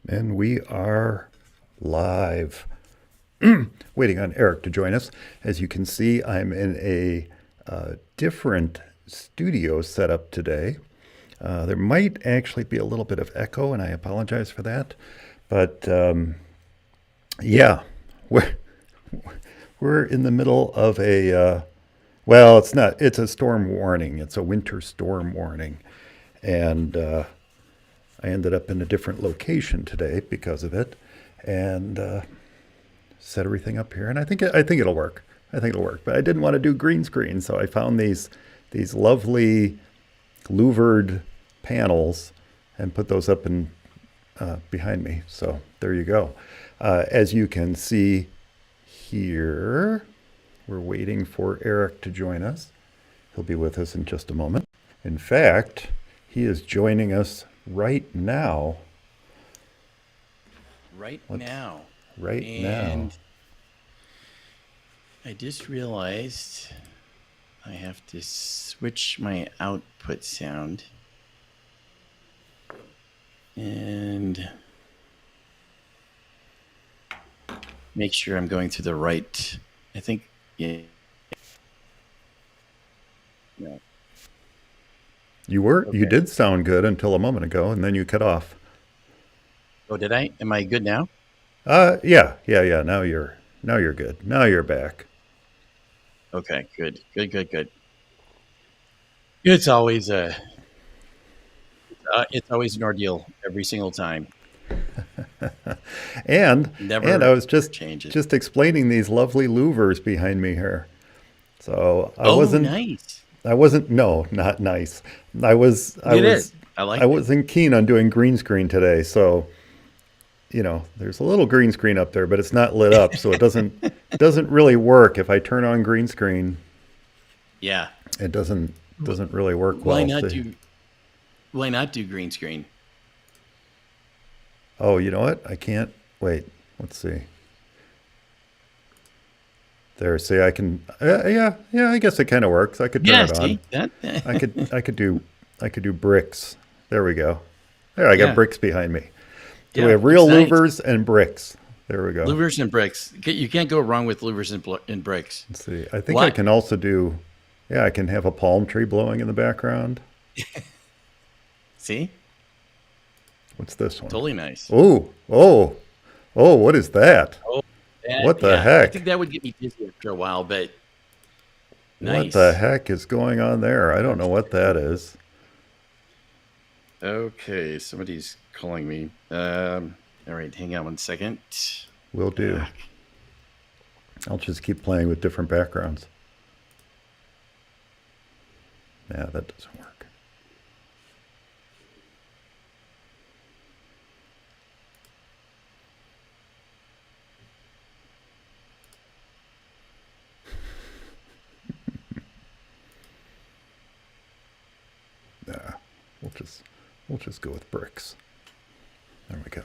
And we are live. Waiting on Eric to join us. As you can see, I'm in a different studio setup today. There might actually be a little bit of echo, and I apologize for that. But yeah, we're, we're in the middle of well, it's not, it's a storm warning. It's a winter storm warning. And I ended up in a different location today because of it. And set everything up here, and I think it'll work. I think it'll work. But I didn't want to do green screen, so I found these lovely louvered panels and put those up in behind me. So there you go. As you can see here, we're waiting for Eric to join us. He'll be with us in just a moment. In fact, he is joining us right now. Right now. And I just realized I have to switch my output sound and make sure I'm going through the right. I think, yeah. No. You were, Okay. you did sound good until a moment ago, and then you cut off. Oh, did I? Am I good now? Yeah. Now you're good. Now you're back. Okay, good. It's always it's always an ordeal every single time. And Never I was changes. just explaining these lovely louvers behind me here. So Nice. no, not nice. I was I like I it. wasn't keen on doing green screen today, so there's a little green screen up there, but it's not lit up, so it doesn't really work. If I turn on green screen, Yeah. it doesn't really work Why well. not See? why not do green screen? Oh, you know what? I can't wait. Let's see. There, see, I can. Yeah. I guess it kind of works. I could turn Yeah, it on. see? That I could do bricks. There we go. There, I got yeah. bricks behind me. So we Yeah, have looks real nice. louvers and bricks. There we go. Louvers and bricks. You can't go wrong with louvers and bricks. Let's see. I think I What? can also do. Yeah, I can have a palm tree blowing in the background. See? What's this one? Totally nice. Oh! What is that? Oh, What the yeah. I think heck? that would get me dizzy after a while, but What the nice. heck is going on there? I don't know what that is. Okay, somebody's calling me. All right, hang on one second. Will do. I'll just keep playing with different backgrounds. Yeah, that doesn't work. Nah, we'll just go with bricks. There we go.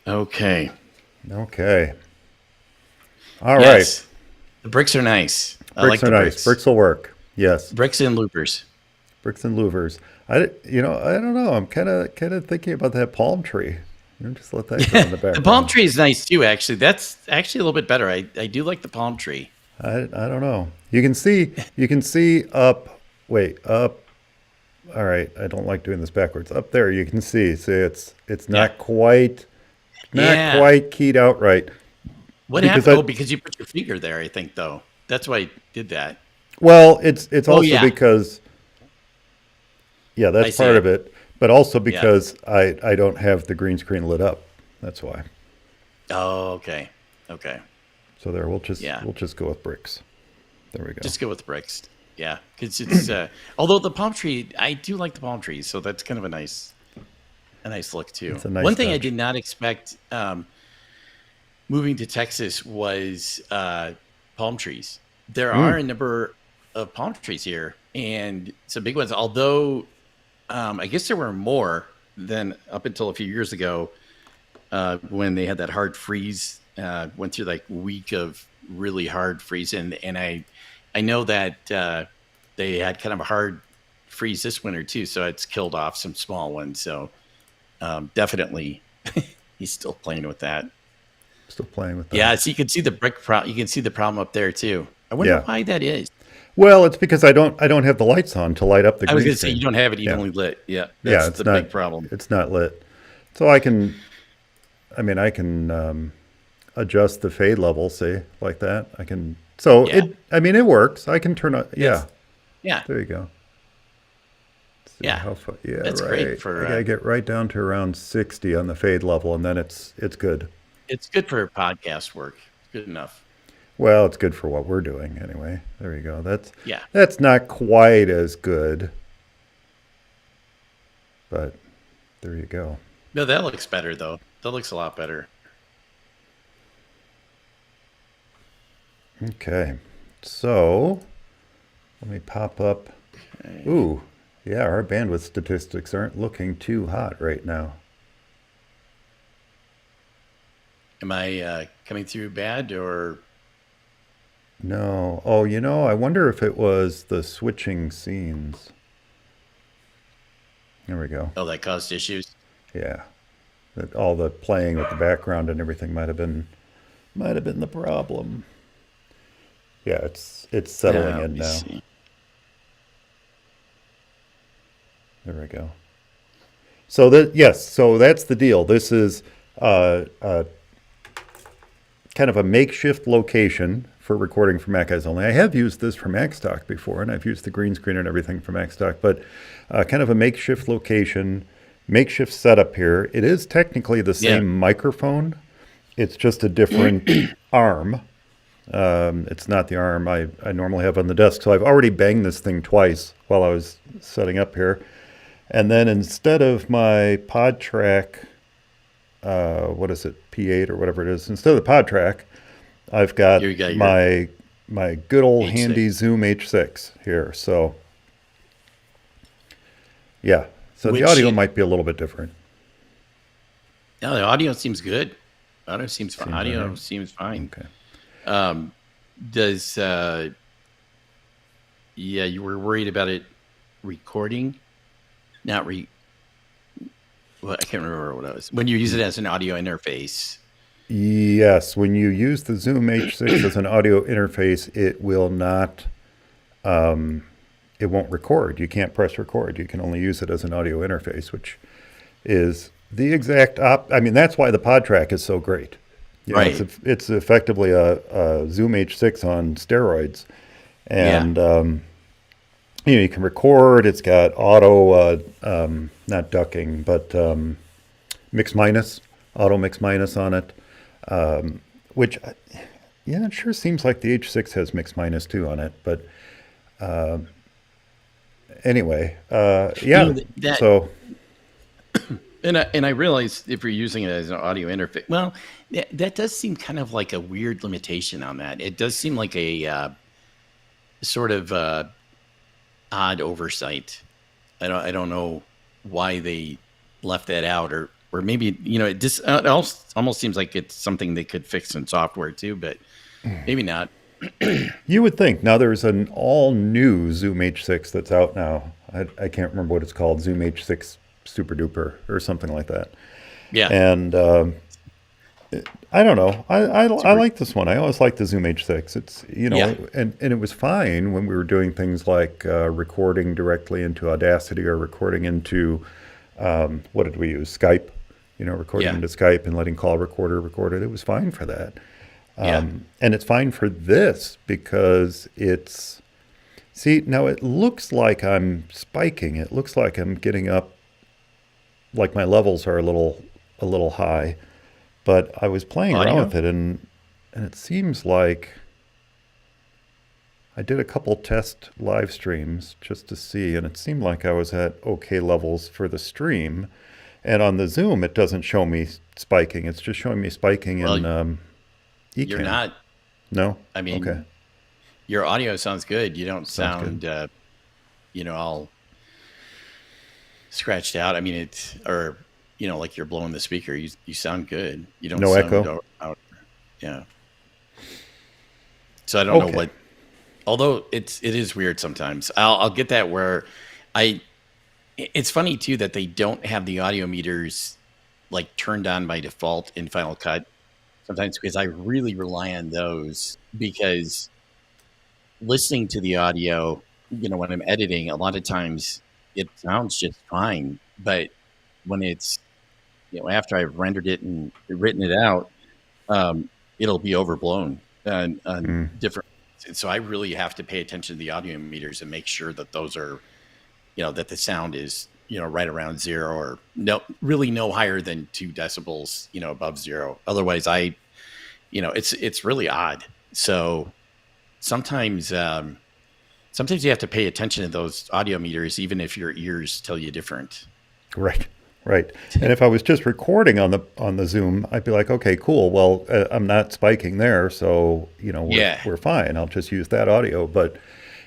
Okay. Okay. All right. Yes. The bricks are nice. I like Bricks are the nice. bricks. Bricks will work. Yes. Bricks and loopers. Bricks and louvers. I don't know. I'm kind of thinking about that palm tree. Just let that go in the The palm background. tree is nice too, actually. That's actually a little bit better. I do like the palm tree. I don't know. You can see up. Wait, up. All right. I don't like doing this backwards. Up there, you can see. See, it's Yeah. not Yeah. quite keyed out right. What Because happened? I Oh, because you put your finger there, I think, though. That's why I did that. well, it's Oh, also yeah. because yeah, I that's see part it. of it. But also Yeah. because I don't have the green screen lit up. That's why. Oh, okay. Okay. So there, Yeah. we'll just go with bricks. There we go. Just go with bricks. Yeah. Because it's, although the palm tree, I do like the palm trees. So that's kind of a nice look, too. It's a nice One thing I touch. did not expect moving to Texas was palm trees. There are Mm. a number of palm trees here and some big ones, although I guess there were more than up until a few years ago when they had that hard freeze, went through like week of really hard freeze. And I know that they had kind of a hard freeze this winter too, so it's killed off some small ones. So definitely, he's still playing with that. Still playing with that. Yeah, so you can see the brick problem. You can see the problem up there too. I wonder Yeah. why that is. Well, it's because I don't have the lights on to light up the I was green going to say you screen. don't have it Yeah. evenly lit. Yeah, Yeah, that's the big problem. it's not lit. So I can, I mean, I can adjust the fade level, see, like that. I can, so Yeah, I mean, it works. I can turn on, yeah, it's yeah, there you go. Let's see yeah. how far, yeah, That's great right. for. I gotta get right down to around 60 on the fade level, and then it's good. It's good for podcast work. It's good enough. Well, it's good for what we're doing anyway. There you go. Yeah. That's not quite as good, but there you go. No, that looks better though. That looks a lot better. Okay, so let me pop up. Okay. Ooh, yeah, our bandwidth statistics aren't looking too hot right now. Am I coming through bad or? No. Oh, I wonder if it was the switching scenes. There we go. Oh, that caused issues. Yeah. That all the playing with the background and everything might have been the problem. Yeah, it's settling Let in me now. see. There we go. So so that's the deal. This is kind of a makeshift location for recording for macOS only. I have used this for MacStock before, and I've used the green screen and everything for MacStock, but kind of a makeshift location, makeshift setup here. It is technically the Yeah. same microphone. It's just a different arm. It's not the arm I normally have on the desk. So I've already banged this thing twice while I was setting up here. And then instead of my pod track, what is it, P8 or whatever it is, instead of the pod track, I've got You got your my good old H6. handy Zoom H6 here. So yeah, so the Which audio might be a little bit different. No, the audio seems good. Audio seems fine. Seems Audio alright. seems fine. Okay. Um, does yeah, you were worried about it recording, not well, I can't remember what it was. When you use it as an audio interface. Yes, when you use the Zoom H6 as an audio interface, it will not, it won't record. You can't press record. You can only use it as an audio interface, which is the exact I mean, that's why the pod track is so great. Right. It's effectively a Zoom H6 on steroids. And, you can record. It's got auto, not ducking, but mix minus, auto mix minus on it. Which, yeah, it sure seems like the H6 has mix minus too on it. But anyway, yeah. That So and I realize if you're using it as an audio interface, well, that does seem kind of like a weird limitation on that. It does seem like a sort of odd oversight. I don't know why they left that out, or maybe it just it almost seems like it's something they could fix in software too, but maybe not. you would think now there's an all new Zoom H6 that's out now. I can't remember what it's called, Zoom H6 Super Duper or something like that. Yeah, And I don't know. I like this one. I always like the Zoom H6. It's Yeah. and it was fine when we were doing things like recording directly into Audacity or recording into what did we use? Skype. Recording Yeah. into Skype and letting call recorder record it. It was fine for that. Yeah. And it's fine for this because it's. See, now it looks like I'm spiking. It looks like I'm getting up. Like my levels are a little high. But I was playing around Audio? with it, and it seems like I did a couple test live streams just to see, and it seemed like I was at okay levels for the stream. And on the Zoom, it doesn't show me spiking. It's just showing me spiking Well, in You're Ecan. not. No? I mean, Okay. your audio sounds good. You don't Sounds good. sound, all scratched out. I mean, like you're blowing the speaker. You sound good. You don't No sound echo? out. Yeah. So I don't know Okay. what Although it is weird sometimes. I'll get that where I. It's funny too that they don't have the audio meters like turned on by default in Final Cut sometimes, because I really rely on those, because listening to the audio, when I'm editing, a lot of times it sounds just fine, but when it's after I've rendered it and written it out, it'll be overblown on Mm, different. And so I really have to pay attention to the audio meters and make sure that those are, that the sound is, right around zero, or really no higher than 2 decibels, above zero. Otherwise, it's really odd. So sometimes, sometimes you have to pay attention to those audio meters, even if your ears tell you different. right, right. And if I was just recording on the Zoom, I'd be like, okay, cool. Well, I'm not spiking there, so Yeah. we're fine. I'll just use that audio. But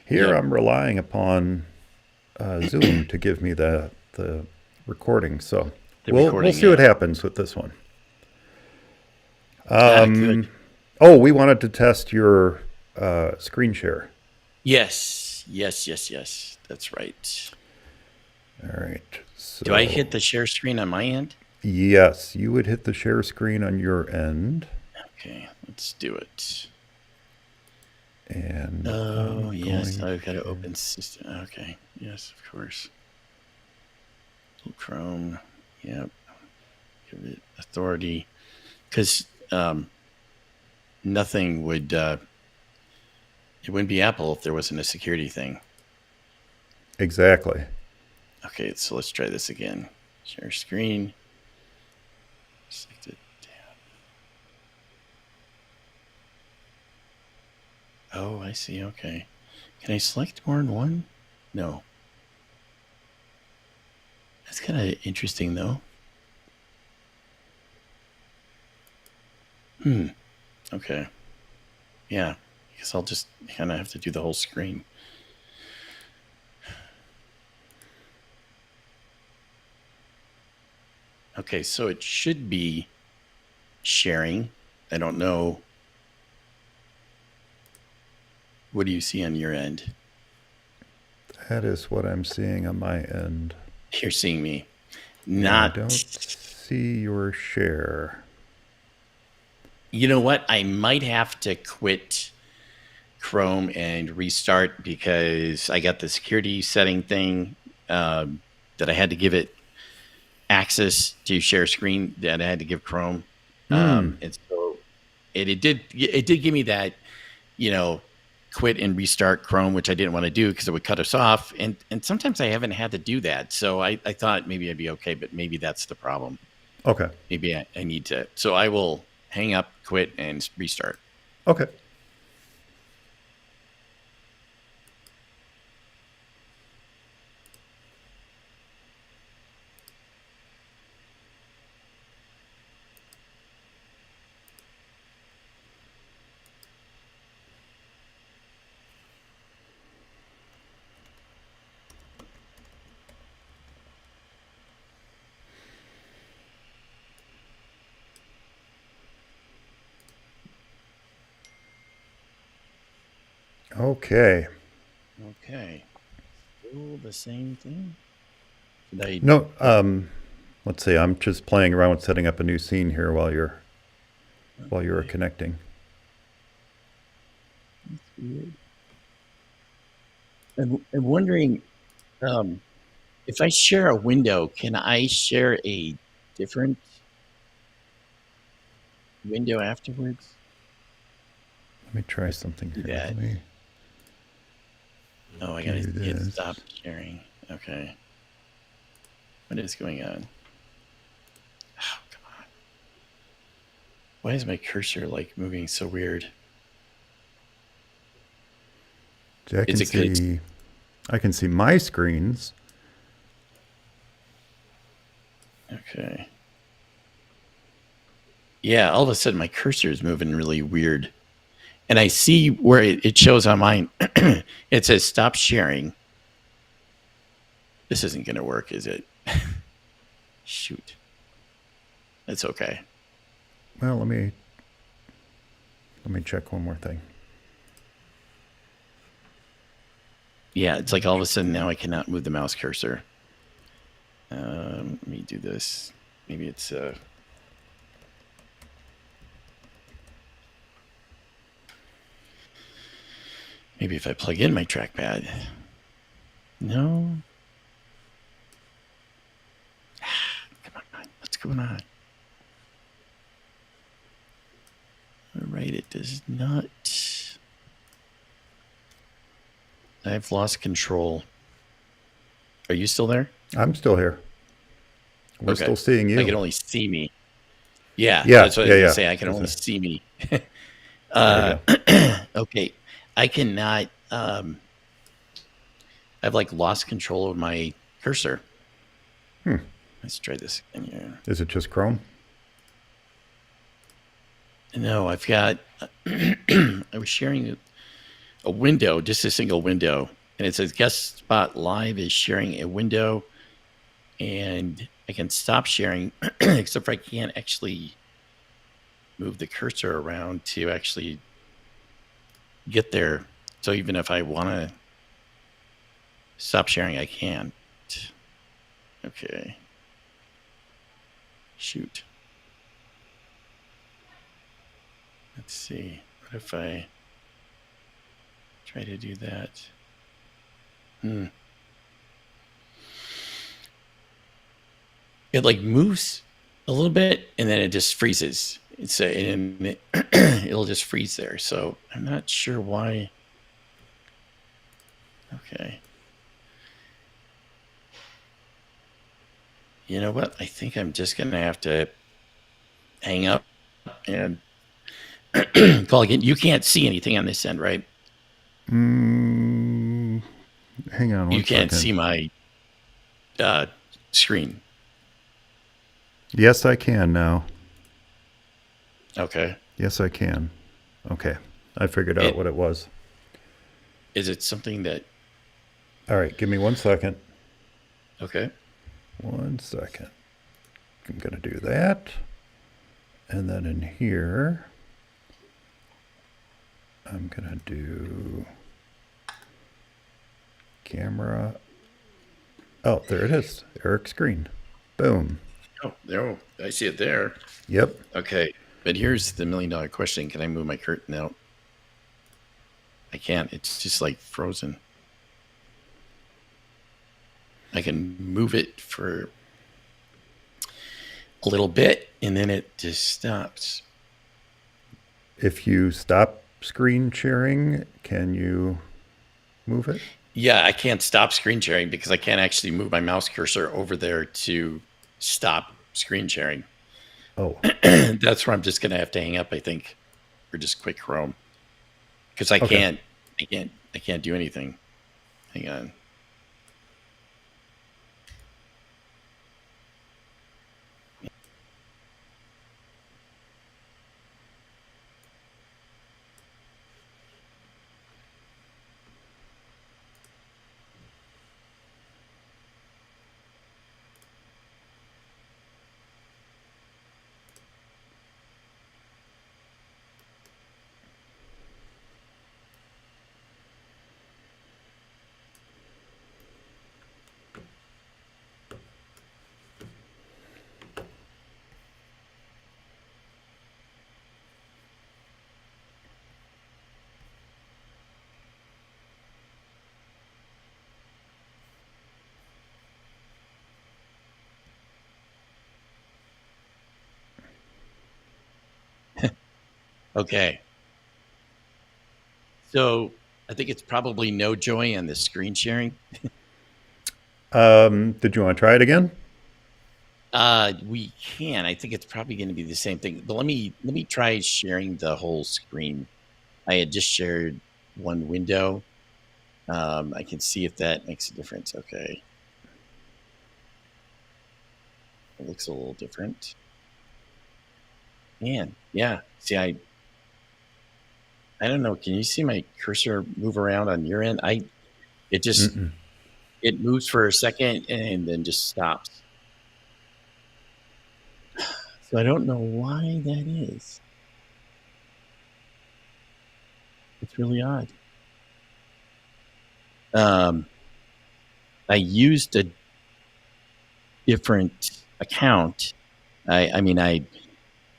here Yep. I'm relying upon Zoom to give me the recording. So The we'll recording. see what Yeah. happens with this one. Good. Oh, we wanted to test your screen share. Yes. Yes. Yes. Yes. That's right. All right. Do I So hit the share screen on my end? yes, you would hit the share screen on your end, Okay. Let's do it. and Oh, I'm yes. going I've got to to. open system. Okay. Yes, of course. Chrome. Yep. Give it authority. Because nothing would, it wouldn't be Apple if there wasn't a security thing. Exactly. Okay. So let's try this again. Share screen. Select it. Oh, I see. Okay. Can I select more than one? No. That's kind of interesting, though. Okay. Yeah. I guess I'll just kind of have to do the whole screen. Okay, so it should be sharing. I don't know. What do you see on your end? That is what I'm seeing on my end. You're seeing me. And I Not. don't see your share. You know what? I might have to quit Chrome and restart, because I got the security setting thing that I had to give it access to share screen, that I had to give Chrome. And so it did give me that, you know, quit and restart Chrome, which I didn't want to do because it would cut us off. And sometimes I haven't had to do that. So I thought maybe I'd be okay, but maybe that's the problem. Okay. Maybe I need to. So I will hang up, quit, and restart. Okay. Okay. Okay. Still the same thing? Should I? No, let's see. I'm just playing around with setting up a new scene here while you're Okay. connecting. That's weird. I'm wondering, um, if I share a window, can I share a different window afterwards? Let me try something Do here. that. Let me Oh, I gotta do hit stop this. sharing. Okay. What is going on? Oh, come on. Why is my cursor like moving so weird? See, Is it good? I can see my screens. Okay. Yeah, all of a sudden my cursor is moving really weird. And I see where it shows on mine. It says stop sharing. This isn't going to work, is it? Shoot. That's okay. Well, let me check one more thing. Yeah, it's like all of a sudden now I cannot move the mouse cursor. Let me do this. Maybe it's maybe if I plug in my trackpad. No. Come on, what's going on? All right, it does not. I've lost control. Are you still there? I'm still here. We're Okay. still seeing you. I can only see me. Yeah, Yeah, that's what I was gonna say. I can only see me. There you go. Okay. I cannot I've like lost control of my cursor. Let's try this again here. Is it just Chrome? No, I've got I was sharing a window, just a single window, and it says guest spot live is sharing a window, and I can stop sharing except for I can't actually move the cursor around to actually get there. So even if I want to stop sharing, I can't. Okay. Shoot. Let's see. What if I try to do that? It like moves a little bit and then it just freezes. It'll just freeze there. So I'm not sure why. Okay. You know what? I think I'm just going to have to hang up and call again. You can't see anything on this end, right? Hang on You one can't second. see my screen. Yes, I can now. Okay. Yes, I can. Okay. I figured out what it was. Is it something that... All right. Give me 1 second. Okay. 1 second. I'm going to do that. And then in here, I'm going to do camera. Oh, there it is. Eric's screen. Boom. Oh, there. I see it there. Yep. Okay. But here's the $1 million question. Can I move my curtain out? I can't. It's just like frozen. I can move it for a little bit and then it just stops. If you stop screen sharing, can you move it? Yeah, I can't stop screen sharing because I can't actually move my mouse cursor over there to stop screen sharing. Oh. That's where I'm just going to have to hang up, I think, or just quit Chrome because I can't do anything. Hang on. Okay. So I think it's probably no joy on the screen sharing. Did you want to try it again? We can. I think it's probably going to be the same thing. But let me try sharing the whole screen. I had just shared one window. I can see if that makes a difference. Okay. It looks a little different. Man, yeah. See, I don't know. Can you see my cursor move around on your end? It just it moves for a second and then just stops. So I don't know why that is. It's really odd. I used a different account. I mean, I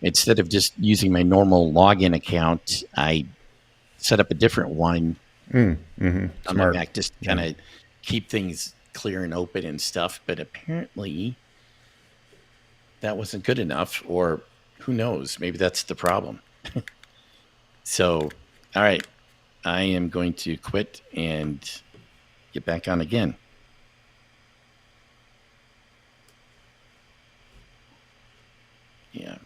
instead of just using my normal login account, I set up a different one on my Smart. Mac just to Yeah. kind of keep things clear and open and stuff. But apparently, that wasn't good enough, or who knows? Maybe that's the problem. So, all right, I am going to quit and get back on again. Yeah.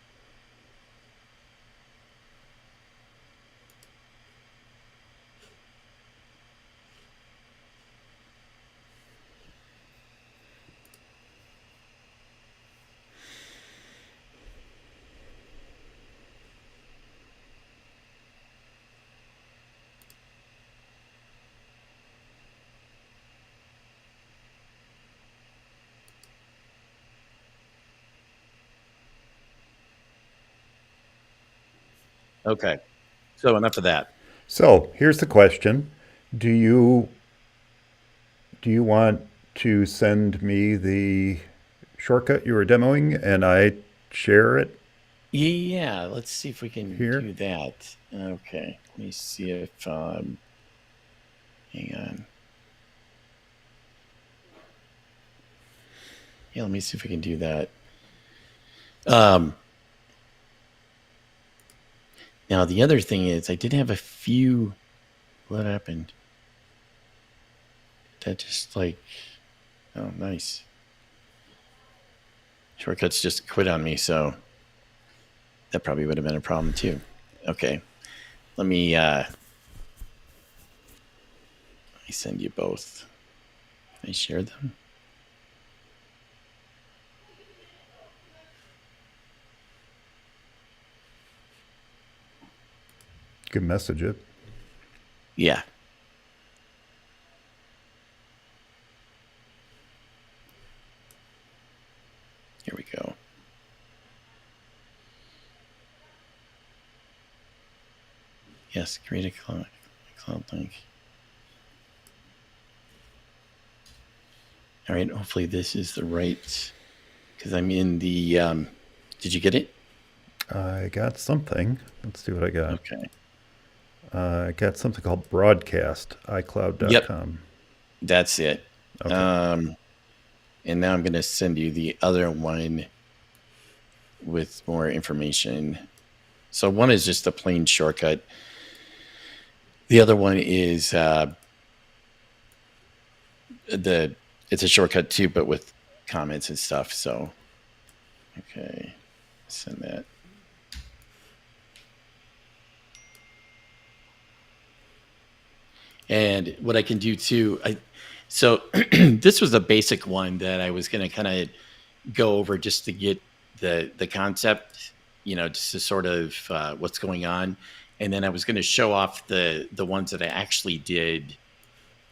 Okay. So enough of that. So here's the question: Do you want to send me the shortcut you were demoing, and I share it Yeah, let's see if we can here? do that. Okay, let me see if hang on. Yeah, let me see if we can do that. Um, Now the other thing is, I did have a few. What happened? That just like, oh, nice. Shortcuts just quit on me, so that probably would have been a problem too. Okay, let me send you both. Can I share them? You can message it. Yeah. Here we go. Yes, create a cloud link. All right, hopefully this is the right, because I'm in the, did you get it? I got something. Let's see what I got. Okay. I got something called broadcast, Yep, iCloud.com. that's it. Okay. And now I'm going to send you the other one with more information. So one is just a plain shortcut. The other one is it's a shortcut too, but with comments and stuff. So, okay, send that. And what I can do too, so this was a basic one that I was going to kind of go over just to get the concept, just to sort of what's going on, and then I was going to show off the ones that I actually did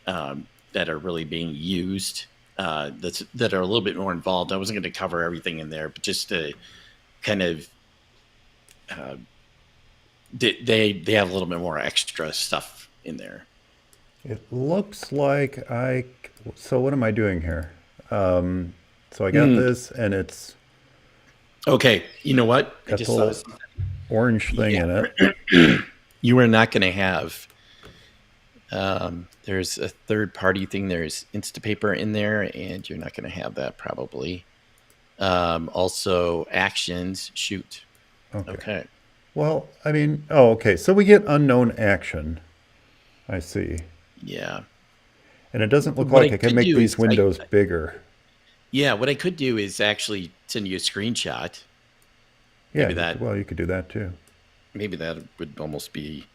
that are really being used. That are a little bit more involved. I wasn't going to cover everything in there, but just to kind of they have a little bit more extra stuff in there. It looks like so what am I doing here? So I got Mm, this, and it's okay, you know what? I got the just thought of little something. orange thing Yeah, in it. you are not going to have. There's a third party thing. There's Instapaper in there, and you're not going to have that probably. Also, actions. Shoot. Okay. Okay. Well, I mean, oh, okay. So we get unknown action. I see. Yeah. And it doesn't look What I like I can could make do is, these windows bigger. yeah, what I could do is actually send you a screenshot. Yeah, Maybe that, well, you could do that too. maybe that would almost be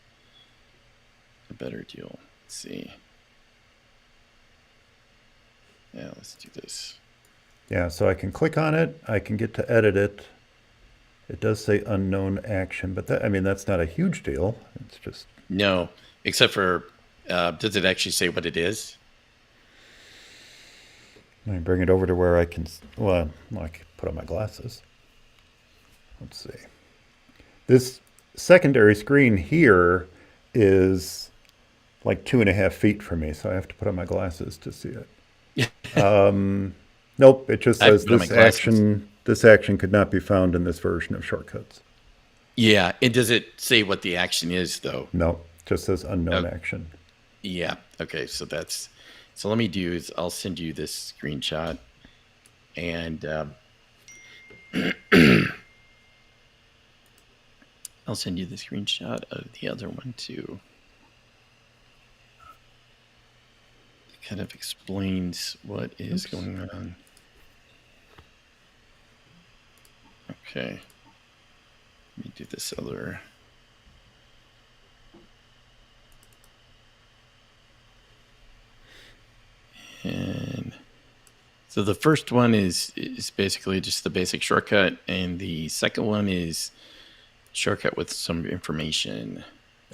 a better deal. Let's see. Yeah, let's do this. Yeah, so I can click on it. I can get to edit it. It does say unknown action, but I mean, that's not a huge deal. It's just, No, except for, does it actually say what it is? let me bring it over to where I can, well, I can put on my glasses. Let's see. This secondary screen here is like 2.5 feet from me, so I have to put on my glasses to see it. Nope, it just I have says to put on my glasses. this action could not be found in this version of shortcuts. Yeah. And does it say what the action is, though? No, just says unknown Oh, action. yeah. Okay. So let me do is I'll send you this screenshot and I'll send you the screenshot of the other one too. It kind of explains what is going on. Okay. Let me do this other. And so the first one is basically just the basic shortcut, and the second one is shortcut with some information.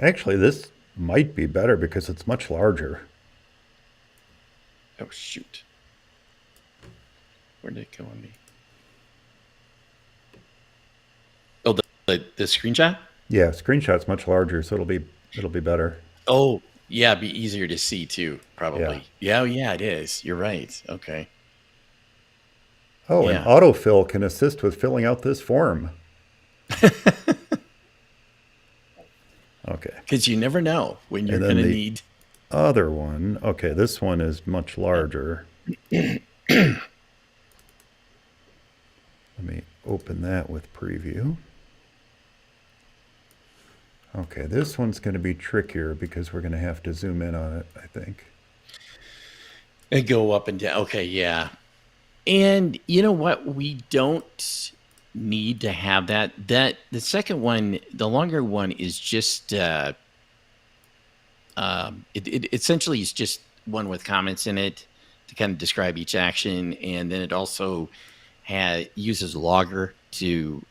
Actually, this might be better because it's much larger. Oh shoot! Where did it go on me? Oh, the screenshot. Yeah, screenshot's much larger, so it'll be better. Oh yeah, it'd be easier to see too, Yeah. probably. Yeah, oh, yeah, it is. You're right. Okay. Oh, and Yeah. autofill can assist with filling out this form. Okay. Because you never know when you're And going then to the need. other one, okay, this one is much larger. Let me open that with preview. Okay, this one's going to be trickier because we're going to have to zoom in on it, I think. And go up and down. Okay, yeah. And you know what? We don't need to have that. The second one, the longer one, is just it essentially is just one with comments in it to kind of describe each action, and then it also uses logger to.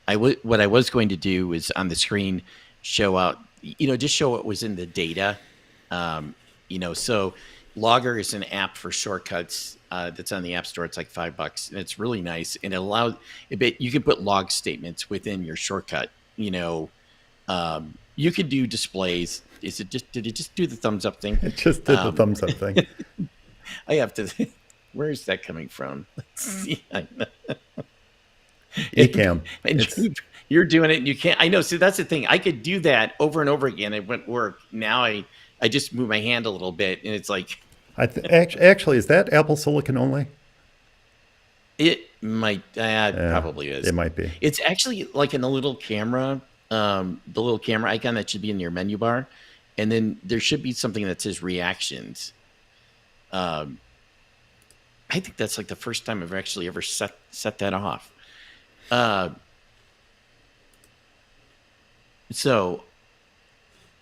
What I was going to do is on the screen show out, just show what was in the data. So Logger is an app for shortcuts that's on the App Store. It's like $5, and it's really nice. And it allows you can put log statements within your shortcut. You could do displays. Did it just do the thumbs up thing? It just did the thumbs up thing. I have to. Where is that coming from? Let's see. Ecamm. And you're doing it and you can't. I know. See, that's the thing. I could do that over and over again. It wouldn't work. Now I just move my hand a little bit and it's like. Actually, is that Apple Silicon only? It might. Probably is. It might be. It's actually like in the little camera, the little camera icon that should be in your menu bar. And then there should be something that says reactions. I think that's like the first time I've actually ever set that off. So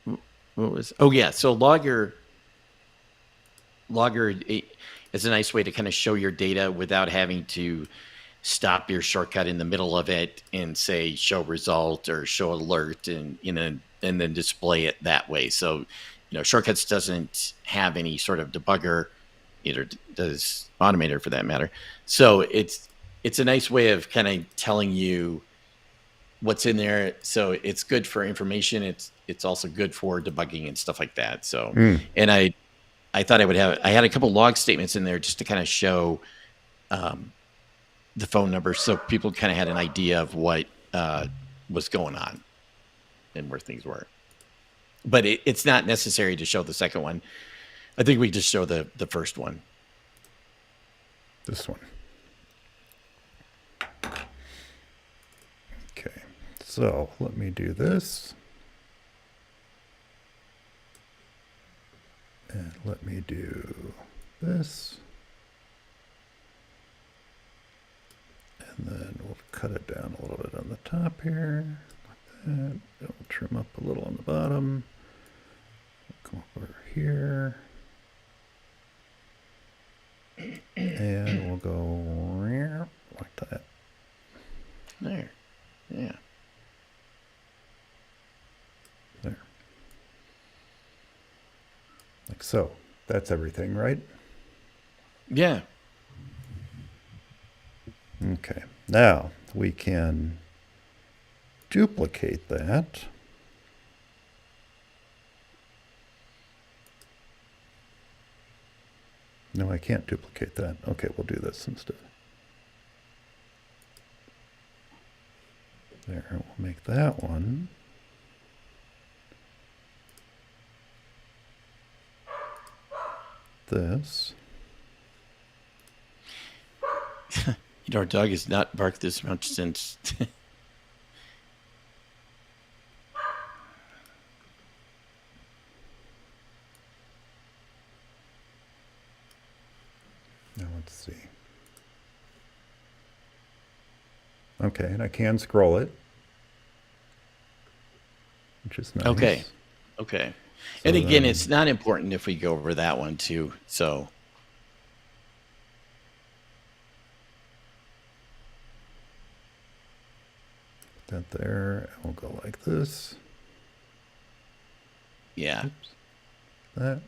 what was? Oh yeah. So Logger is a nice way to kind of show your data without having to stop your shortcut in the middle of it and say show result or show alert and then display it that way. So shortcuts doesn't have any sort of debugger, either does Automator for that matter. So it's a nice way of kind of telling you what's in there. So it's good for information. It's also good for debugging and stuff like that. So and I thought I had a couple log statements in there just to kind of show the phone number, so people kind of had an idea of what was going on and where things were. But it's not necessary to show the second one. I think we just show the first one. This one. Okay, so let me do this. And let me do this. And then we'll cut it down a little bit on the top here, like that. We'll trim up a little on the bottom. We'll come over here. And we'll go like that. There. Yeah. There. Like so. That's everything, right? Yeah. Okay. Now we can duplicate that. No, I can't duplicate that. Okay, we'll do this instead. There, we'll make that one. This. Our dog has not barked this much since. Now let's see. Okay, and I can scroll it, which is nice. Okay. Okay. So and again, then, it's not important if we go over that one too. So. that there, and we'll go like this. Yeah. Oops. That.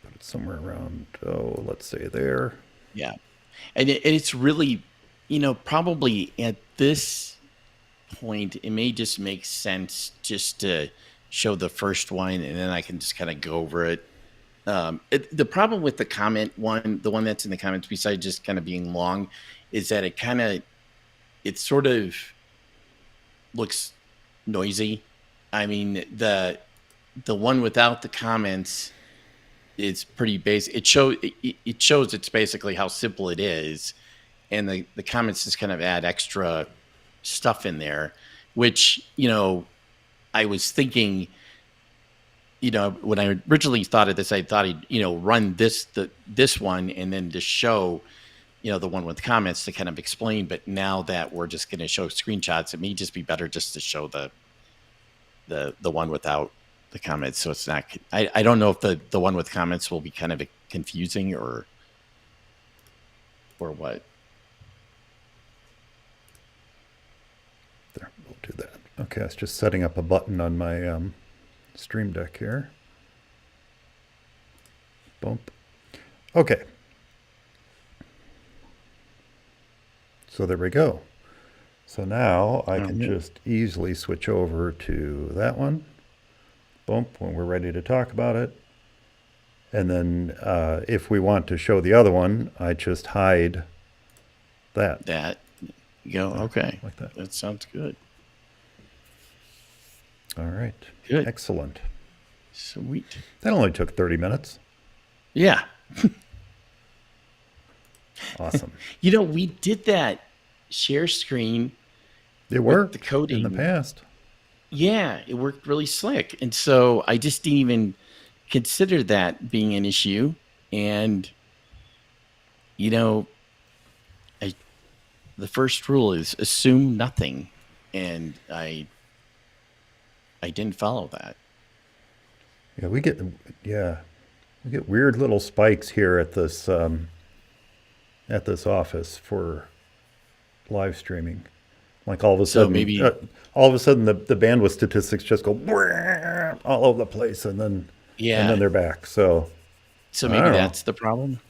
Put it somewhere around, oh, let's say there. Yeah. And it's really, probably at this point, it may just make sense just to show the first one, and then I can just kind of go over it. The problem with the comment one, the one that's in the comments, besides just kind of being long, is that it sort of looks noisy. I mean, the one without the comments is pretty basic. It shows it's basically how simple it is, and the comments just kind of add extra stuff in there, which I was thinking. When I originally thought of this, I thought he'd run this one and then just show the one with comments to kind of explain. But now that we're just going to show screenshots, it may just be better just to show the one without the comments. So it's not. I don't know if the one with comments will be kind of confusing or what. There, we'll do that. Okay, I was just setting up a button on my Stream Deck here. Bump. Okay. So there we go. So now I can just easily switch over to that one. Bump, when we're ready to talk about it. And then if we want to show the other one, I just hide that. That. Okay. Like that. That sounds good. All right. Good. Excellent. Sweet. That only took 30 minutes. Yeah. Awesome. We did that share screen. It worked the coding in the past. Yeah, it worked really slick. And so I just didn't even consider that being an issue. And, the first rule is assume nothing. And I didn't follow that. Yeah, we get weird little spikes here at this office for live streaming. Like all of a sudden, the bandwidth statistics just go all over the place, and then they're back. So maybe that's the problem.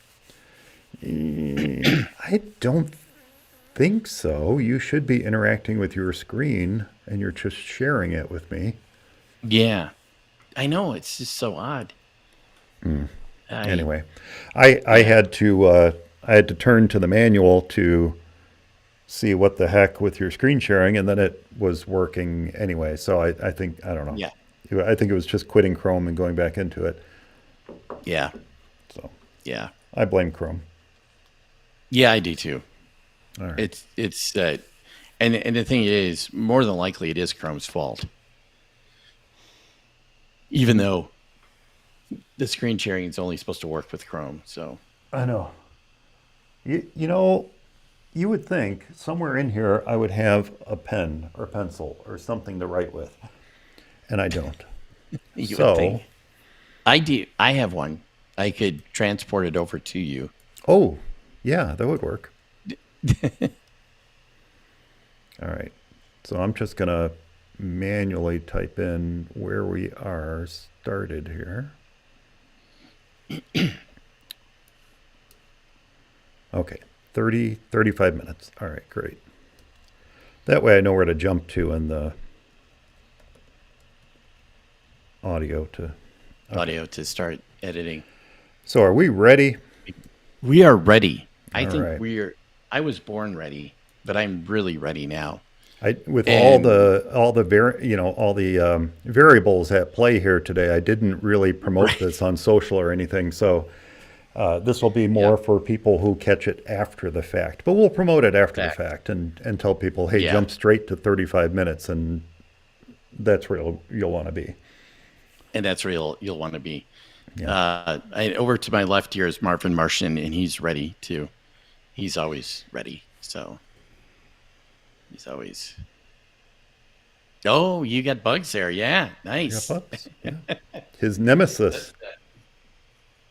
I don't think so. You should be interacting with your screen, and you're just sharing it with me. Yeah, I know, it's just so odd. Anyway, I had to turn to the manual to see what the heck with your screen sharing, and then it was working anyway. So I think, I don't know. Yeah. I think it was just quitting Chrome and going back into it. Yeah. So yeah, I blame Chrome. Yeah, I do too. All right. It's and the thing is, more than likely, it is Chrome's fault. Even though the screen sharing is only supposed to work with Chrome, so I know. You would think somewhere in here I would have a pen or pencil or something to write with, and I don't. you would think. I do. I have one. I could transport it over to you. Oh, yeah, that would work. All right. So I'm just going to manually type in where we are started here. Okay, 35 minutes. All right, great. That way I know where to jump to in the audio to Okay. audio to start editing. So are we ready? We are ready. I All think right. I was born ready, but I'm really ready now. With And all the variables at play here today, I didn't really promote right. this on social or anything. So this will be Yeah. more for people who catch it after the fact. But we'll promote it after the Fact. fact and tell people, hey, Yeah. jump straight to 35 minutes, and that's where you'll want to be. And that's where you'll want to be. Yeah. Over to my left here is Marvin Martian, and he's ready too. He's always ready. So he's always. Oh, you got bugs there. Yeah. I got Nice. bugs. Yeah. His nemesis.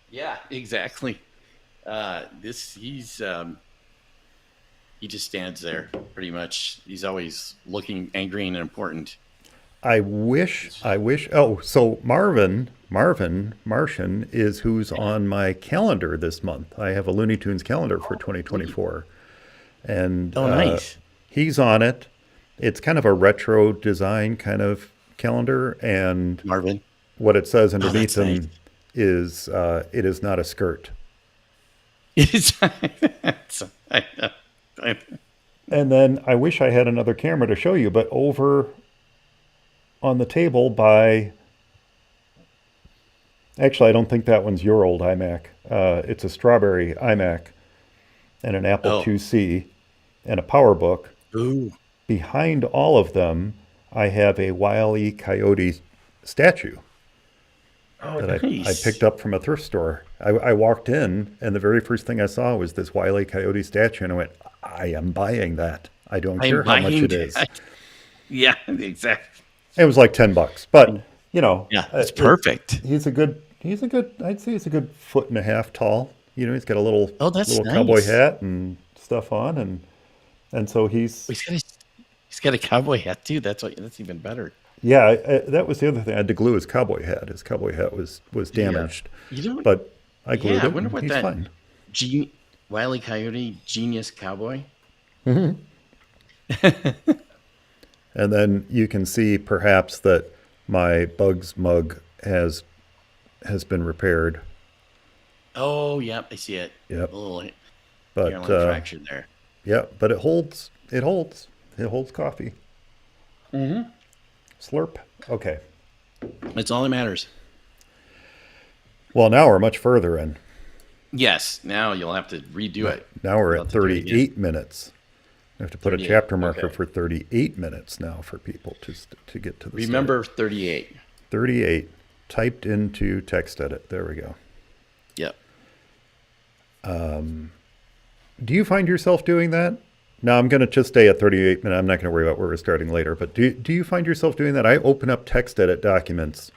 Yeah, exactly. This he just stands there pretty much. He's always looking angry and important. I wish. Oh, so Martian is who's on my calendar this month. I have a Looney Tunes calendar for Really? 2024, and Oh, nice. he's on it. It's kind of a retro design kind of calendar, and Marvin. what it says Oh, underneath that's nice. him is it is not a skirt. It's, I know. I know. And then I wish I had another camera to show you, but over on the table by, actually, I don't think that one's your old iMac. It's a strawberry iMac and an Apple Oh, IIc and a PowerBook. ooh. Behind all of them, I have a Wile Coyote statue Oh, that I nice. picked up from a thrift store. I walked in, and the very first thing I saw was this Wile E. Coyote statue, and I went, I am buying that. I don't I'm care how much buying it is. that. Yeah, exactly. It was like $10, but Yeah, it's perfect. I'd say he's a good foot and a half tall. He's got a Oh, that's little cowboy nice. hat and stuff on, and so He's got he's got a cowboy hat too. That's even better. yeah, that was the other thing. I had to glue his cowboy hat. His cowboy hat was Yeah. damaged, You know, but I glued yeah, I it, wonder and what he's that fine. Wile E. Coyote genius cowboy. And then you can see perhaps that my Bugs mug has been repaired. Oh, yep, I see it. Yep, A little but hairline fracture there. yeah, but it holds coffee. Slurp. Okay. That's all that matters. Well, now we're much further in. Yes. Now you'll have to redo it. Now we're You'll at have to do it again. 38 minutes. I have to put a 38. chapter marker Okay. for 38 minutes now for people to get to the start. Remember 38. 38 typed into TextEdit. There we go. Yep. Do you find yourself doing that? No, I'm going to just stay at 38 minutes. I'm not going to worry about where we're starting later. But do you find yourself doing that? I open up TextEdit documents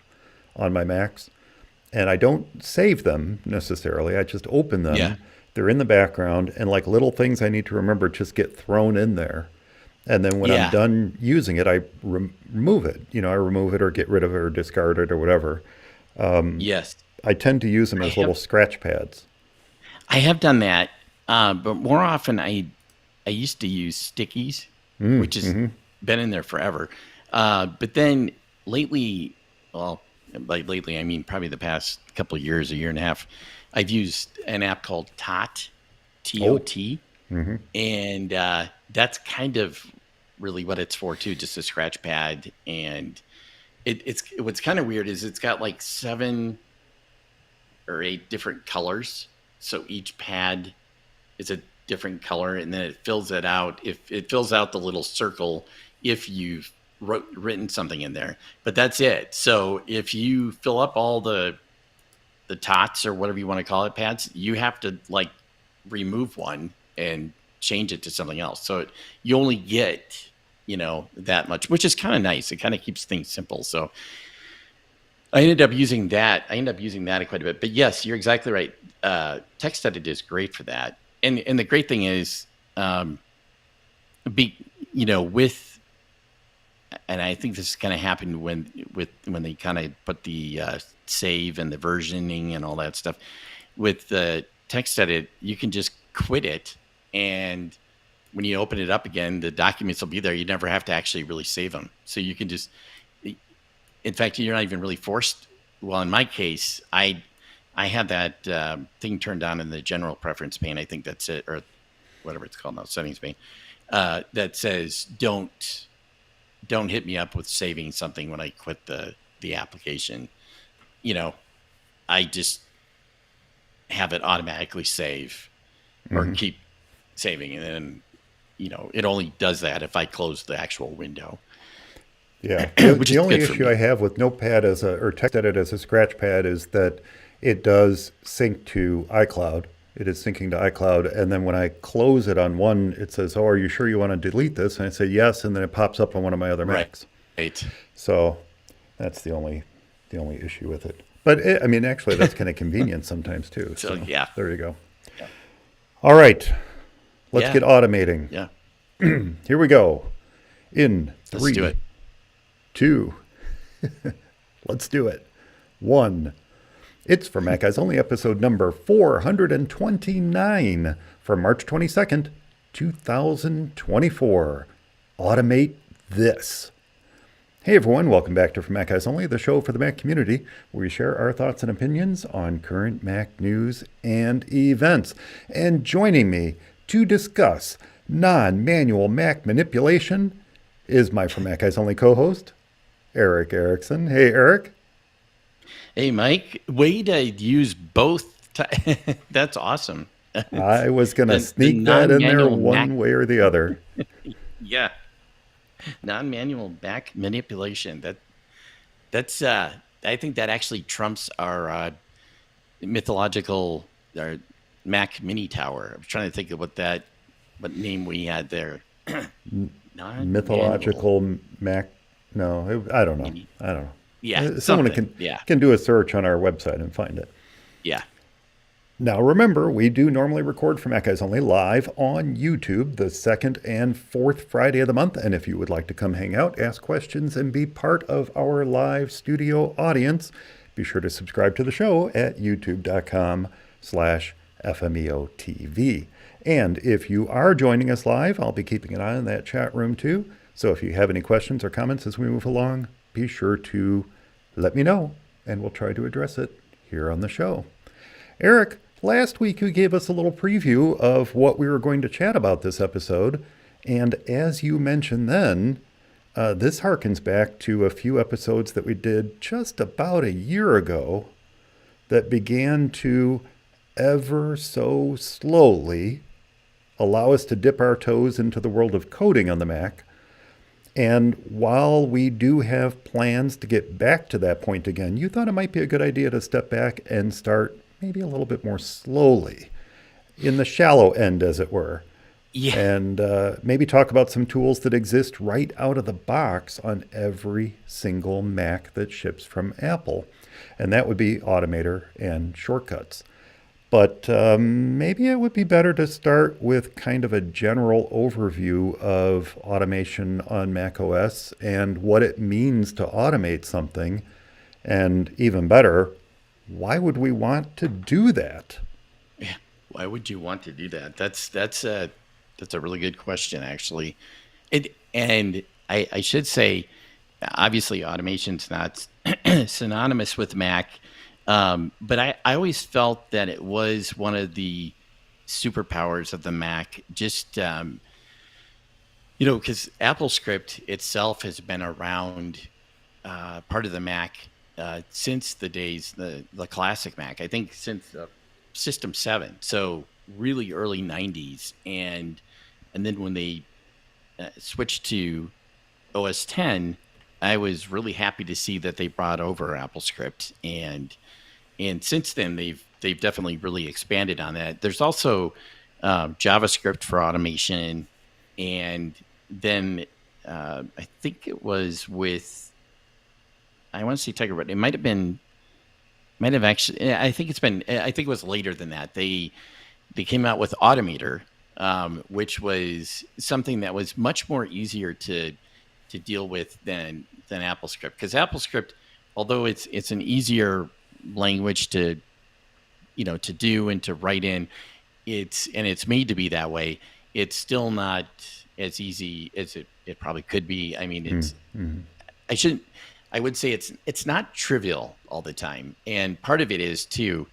on my Macs, and I don't save them necessarily. I just open Yeah. them. They're in the background, and like little things I need to remember just get thrown in there. And then when I'm Yeah. done using it, I remove it. I remove it or get rid of it or discard it or whatever. Yes. I tend to use them I as little have scratch pads. I have done that, but more often I used to use stickies, which has been in there forever. But then lately, well, by lately I mean probably the past couple of years, a year and a half, I've used an app called Tot, Oh, TOT, and that's kind of really what it's for too, just a scratch pad. And it's what's kind of weird is it's got like 7 or 8 different colors, so each pad is a different color, and then it fills it out. If it fills out the little circle, if you've written something in there, but that's it. So if you fill up all the tots or whatever you want to call it, pads, you have to like remove one and change it to something else. So you only get that much, which is kind of nice. It kind of keeps things simple. So I ended up using that. Quite a bit. But yes, you're exactly right. TextEdit is great for that. And the great thing is, be with, and I think this kind of happened when they kind of put the save and the versioning and all that stuff. With the TextEdit, you can just quit it, and when you open it up again, the documents will be there. You never have to actually really save them. So you can just, in fact, you're not even really forced well, in my case, I have that thing turned on in the general preference pane. I think that's it, or whatever it's called now, settings pane. That says don't hit me up with saving something when I quit the application. You know, I just have it automatically save or keep saving, and then it only does that if I close the actual window, Yeah. which The is only good for issue I me. have with Notepad or TextEdit as a scratch pad is that it does sync to iCloud. It is syncing to iCloud, and then when I close it on one, it says, "Oh, are you sure you want to delete this?" And I say yes, and then it pops up on one of my other Right. Macs. Right. So that's the only issue with it. But I mean, actually, that's kind of convenient sometimes too. So So yeah. there you go. Yeah. All right, let's Yeah. get automating. Yeah. Here we go. In Let's do 3, it. 2, let's do it. 1. It's for Mac Eyes Only, episode number 429 for March 22nd, 2024. Automate this. Hey everyone, welcome back to For Mac Eyes Only, the show for the Mac community, where we share our thoughts and opinions on current Mac news and events. And joining me to discuss non-manual Mac manipulation is my For Mac Eyes Only co-host, Eric Erickson. Hey Eric. Hey, Mike, way to use both. That's awesome. I was going to The sneak that in there non-manual Mac. one way or the other. Yeah. Non-manual Mac manipulation. That's I think that actually trumps our mythological our Mac mini tower. I was trying to think of what name we had there. Non-manual Mythological Mac. No, I don't know. mini. I don't know. Yeah, Someone something. Yeah. can do a search on our website and find it. Yeah. Now, remember, we do normally record for Mac Eyes Only live on YouTube the second and fourth Friday of the month. And if you would like to come hang out, ask questions, and be part of our live studio audience, be sure to subscribe to the show at youtube.com/FMEOTV. And if you are joining us live, I'll be keeping an eye on that chat room too. So if you have any questions or comments as we move along, be sure to let me know, and we'll try to address it here on the show. Eric, last week you gave us a little preview of what we were going to chat about this episode. And as you mentioned then, this harkens back to a few episodes that we did just about a year ago that began to ever so slowly allow us to dip our toes into the world of coding on the Mac. And while we do have plans to get back to that point again, you thought it might be a good idea to step back and start maybe a little bit more slowly, in the shallow end, as it were. Yeah. And maybe talk about some tools that exist right out of the box on every single Mac that ships from Apple. And that would be Automator and shortcuts. But maybe it would be better to start with kind of a general overview of automation on macOS and what it means to automate something. And even better, why would we want to do that? Yeah. Why would you want to do that? That's a really good question, actually. And I should say, obviously, automation's not synonymous with Mac. But I always felt that it was one of the superpowers of the Mac. Just because AppleScript itself has been around, part of the Mac since the days the classic Mac. I think since System 7, so really early '90s, and then when they switched to OS 10, I was really happy to see that they brought over AppleScript, and since then they've definitely really expanded on that. There's also JavaScript for automation, and then I think it was with, I want to say Tiger, but it might have actually. I think it was later than that. They came out with Automator, which was something that was much more easier to deal with than AppleScript, because AppleScript, although it's an easier language to do and to write in, it's made to be that way. It's still not as easy as it probably could be. I mean, it's Mm-hmm. I I would say it's not trivial all the time, and part of it is too.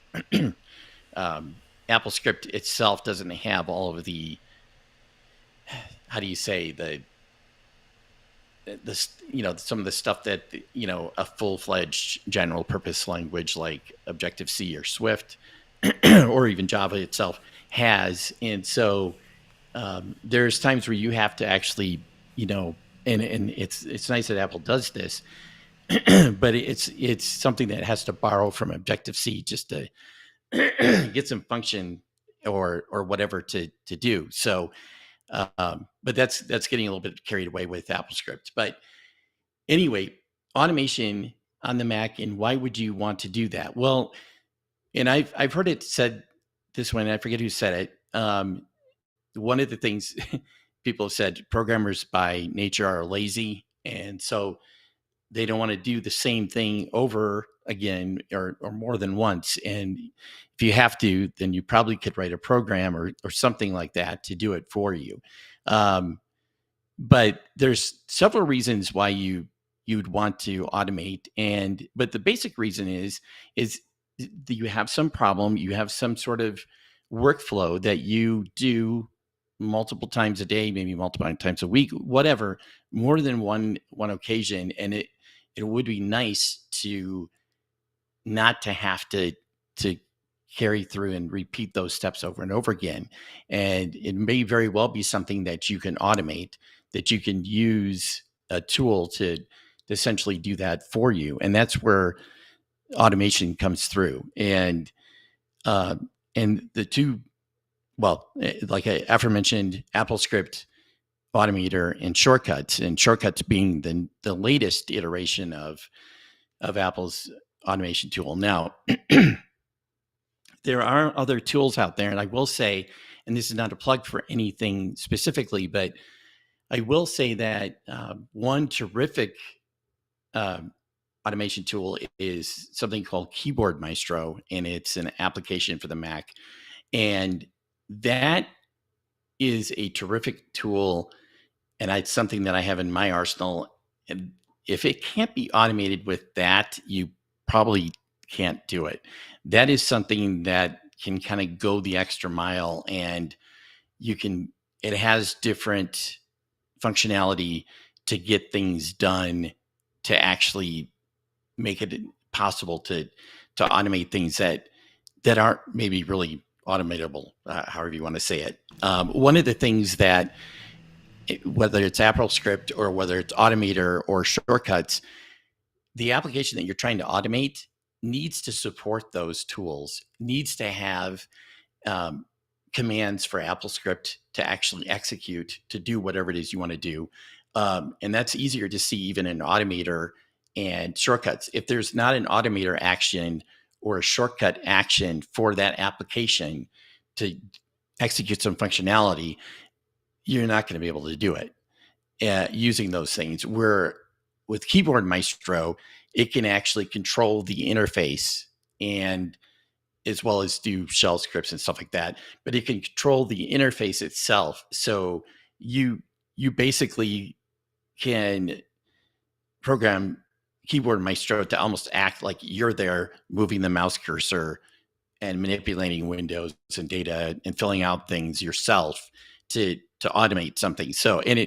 AppleScript itself doesn't have all of the, how do you say, the some of the stuff that a full-fledged general purpose language like Objective-C or Swift or even Java itself has. And so there's times where you have to actually, and it's nice that Apple does this, but it's something that has to borrow from Objective-C just to get some function or whatever to do. So, but that's getting a little bit carried away with AppleScript. But anyway, automation on the Mac, and why would you want to do that? Well, and I've heard it said this one, I forget who said it. One of the things people have said, programmers by nature are lazy, and so they don't want to do the same thing over again or more than once. And if you have to, then you probably could write a program or something like that to do it for you. But there's several reasons why you'd want to automate. But the basic reason is that you have some problem, you have some sort of workflow that you do multiple times a day, maybe multiple times a week, whatever, more than one occasion. And it would be nice to not to have to carry through and repeat those steps over and over again. And it may very well be something that you can automate, that you can use a tool to essentially do that for you. And that's where automation comes through. And the two, well, like I aforementioned, AppleScript, Automator, and Shortcuts being the latest iteration of Apple's automation tool. Now, there are other tools out there, and I will say, and this is not a plug for anything specifically, but I will say that one terrific automation tool is something called Keyboard Maestro, and it's an application for the Mac. And that is a terrific tool, and it's something that I have in my arsenal. And if it can't be automated with that, you probably can't do it. That is something that can kind of go the extra mile, and it has different functionality to get things done, to actually make it possible to automate things that aren't maybe really automatable, however you want to say it. One of the things that, whether it's AppleScript or whether it's Automator or Shortcuts, the application that you're trying to automate needs to support those tools, needs to have commands for AppleScript to actually execute, to do whatever it is you want to do. And that's easier to see even in Automator and Shortcuts. If there's not an Automator action or a shortcut action for that application to execute some functionality, you're not going to be able to do it using those things. Where with Keyboard Maestro, it can actually control the interface, and as well as do shell scripts and stuff like that, but it can control the interface itself. So you basically can program Keyboard Maestro to almost act like you're there moving the mouse cursor and manipulating windows and data and filling out things yourself to automate something. So, and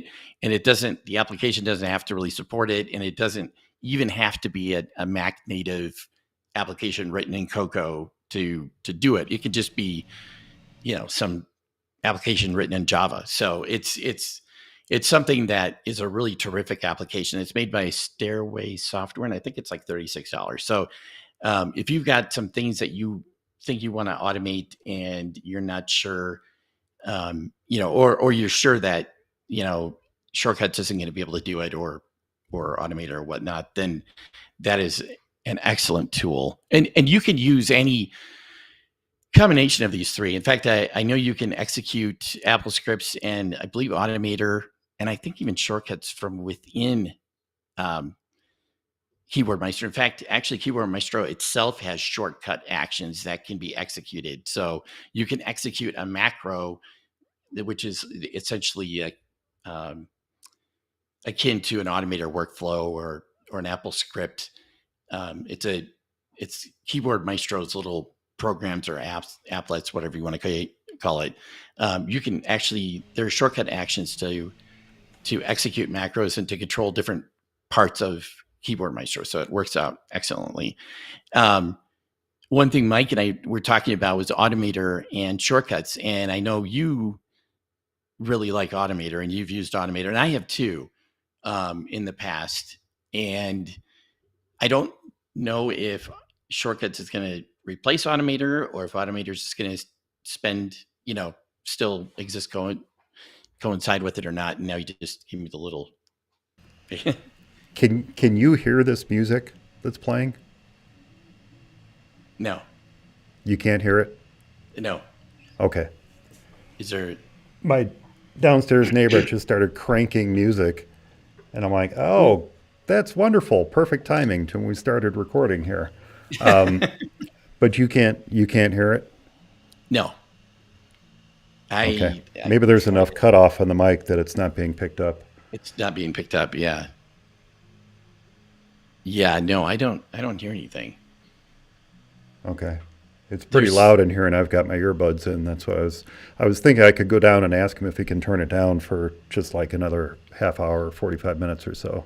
it doesn't, the application doesn't have to really support it, and it doesn't even have to be a Mac native application written in Cocoa to do it. It could just be, some application written in Java. So it's something that is a really terrific application. It's made by Stairway Software, and I think it's like $36. So if you've got some things that you think you want to automate and you're not sure, or you're sure that, Shortcuts isn't going to be able to do it, or Automator or whatnot, then that is an excellent tool. And you can use any combination of these three. In fact, I know you can execute AppleScripts and I believe Automator, and I think even Shortcuts from within Keyboard Maestro. In fact, actually, Keyboard Maestro itself has shortcut actions that can be executed. So you can execute a macro, which is essentially akin to an Automator workflow, or or an AppleScript. It's Keyboard Maestro's little programs or apps, applets, whatever you want to call it. You can actually, there are shortcut actions to execute macros and to control different parts of Keyboard Maestro. So it works out excellently. One thing Mike and I were talking about was Automator and shortcuts. And I know you really like Automator and you've used Automator, and I have too in the past. And I don't know if shortcuts is going to replace Automator or if Automator is just going to spend, still exist coincide with it or not. And now you just give me the little. Can you hear this music that's playing? No, You can't hear it? no. Okay. Is there? My downstairs neighbor just started cranking music, and I'm like, oh, that's wonderful. Perfect timing to when we started recording here. But you can't hear it? No. Okay. I Maybe there's enough cutoff on the mic that it's not being picked up. It's not being picked up. Yeah. Yeah. No, I don't hear anything. Okay. It's pretty There's loud in here, and I've got my earbuds in. That's why I was thinking I could go down and ask him if he can turn it down for just like another half hour, 45 minutes or so.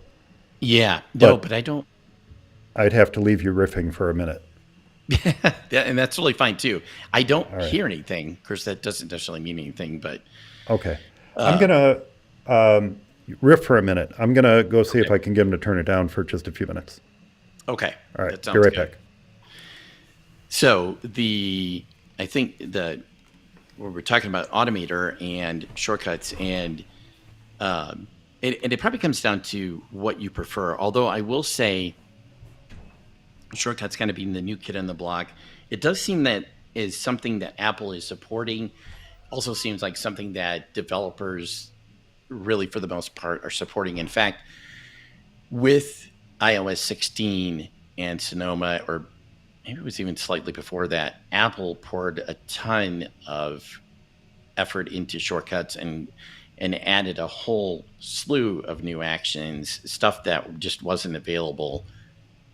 Yeah. No, But but I don't. I'd have to leave you riffing for a minute. Yeah, and that's totally fine too. I don't All right. hear anything. Of course, that doesn't necessarily mean anything, but Okay. I'm uh, gonna riff for a minute. I'm gonna go see if okay. I can get him to turn it down for just a few minutes. Okay. All right. That Be sounds right good. back. So I think where we're talking about Automator and shortcuts and it probably comes down to what you prefer. Although I will say shortcuts kind of being the new kid on the block, it does seem that is something that Apple is supporting. Also seems like something that developers really, for the most part, are supporting. In fact, with iOS 16 and Sonoma, or maybe it was even slightly before that, Apple poured a ton of effort into shortcuts and added a whole slew of new actions, stuff that just wasn't available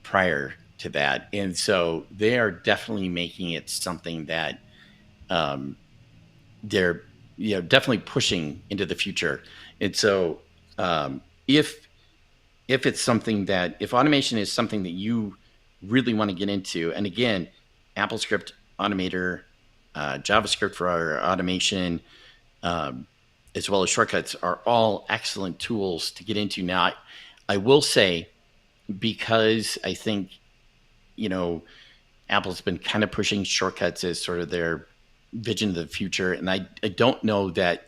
prior to that. And so they are definitely making it something that um, they're definitely pushing into the future. And so um, if it's something that, if automation is something that you really want to get into, and again, AppleScript, Automator, JavaScript for our automation, um, as well as shortcuts are all excellent tools to get into. Now, I will say, because I think, you know, Apple's been kind of pushing shortcuts as sort of their vision of the future. And I don't know that,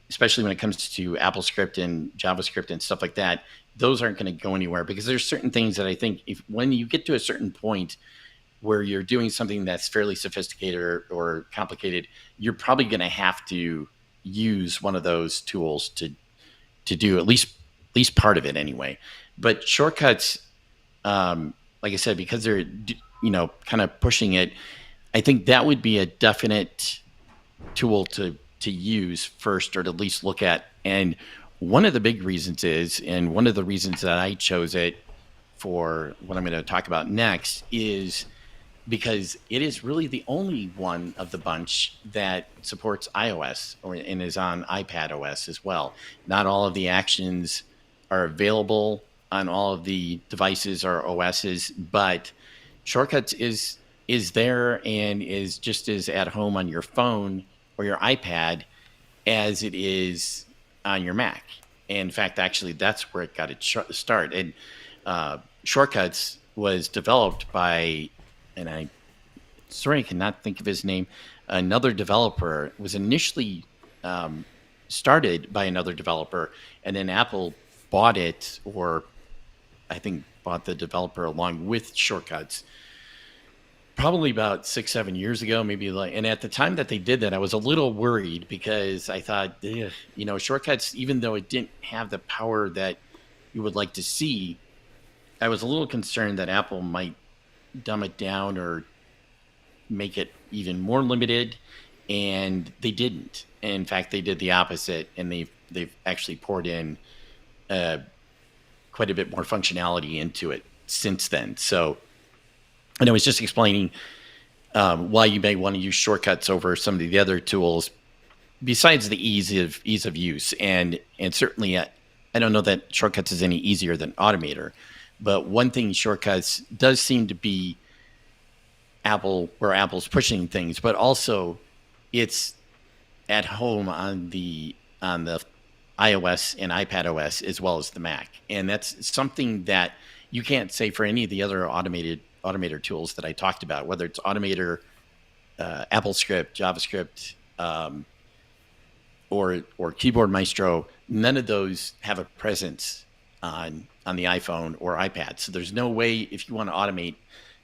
especially when it comes to AppleScript and JavaScript and stuff like that, those aren't going to go anywhere, because there's certain things that I think when you get to a certain point where you're doing something that's fairly sophisticated or complicated, you're probably going to have to use one of those tools to do at least part of it anyway. But shortcuts, like I said, because they're kind of pushing it, I think that would be a definite tool to use first, or to at least look at. And one of the big reasons is, and one of the reasons that I chose it for what I'm going to talk about next, is because it is really the only one of the bunch that supports iOS and is on iPad OS as well. Not all of the actions are available on all of the devices or OSs, but shortcuts is there and is just as at home on your phone or your iPad as it is on your Mac. And in fact, actually, that's where it got its start. And shortcuts was developed by, and I cannot think of his name, another developer. It was initially started by another developer, and then Apple bought it, or I think bought the developer along with shortcuts, probably about 6-7 years ago, maybe. And at the time that they did that, I was a little worried, because I thought, shortcuts, even though it didn't have the power that you would like to see, I was a little concerned that Apple might dumb it down or make it even more limited, and they didn't. In fact, they did the opposite, and they've actually poured in quite a bit more functionality into it since then. So, and I was just explaining why you may want to use shortcuts over some of the other tools, besides the ease of use. And certainly, I don't know that shortcuts is any easier than Automator, but one thing shortcuts does seem to be where Apple's pushing things, but also it's at home on the iOS and iPad OS as well as the Mac, and that's something that you can't say for any of the other Automator tools that I talked about, whether it's Automator, AppleScript, JavaScript, or Keyboard Maestro. None of those have a presence on the iPhone or iPad. So there's no way, if you want to automate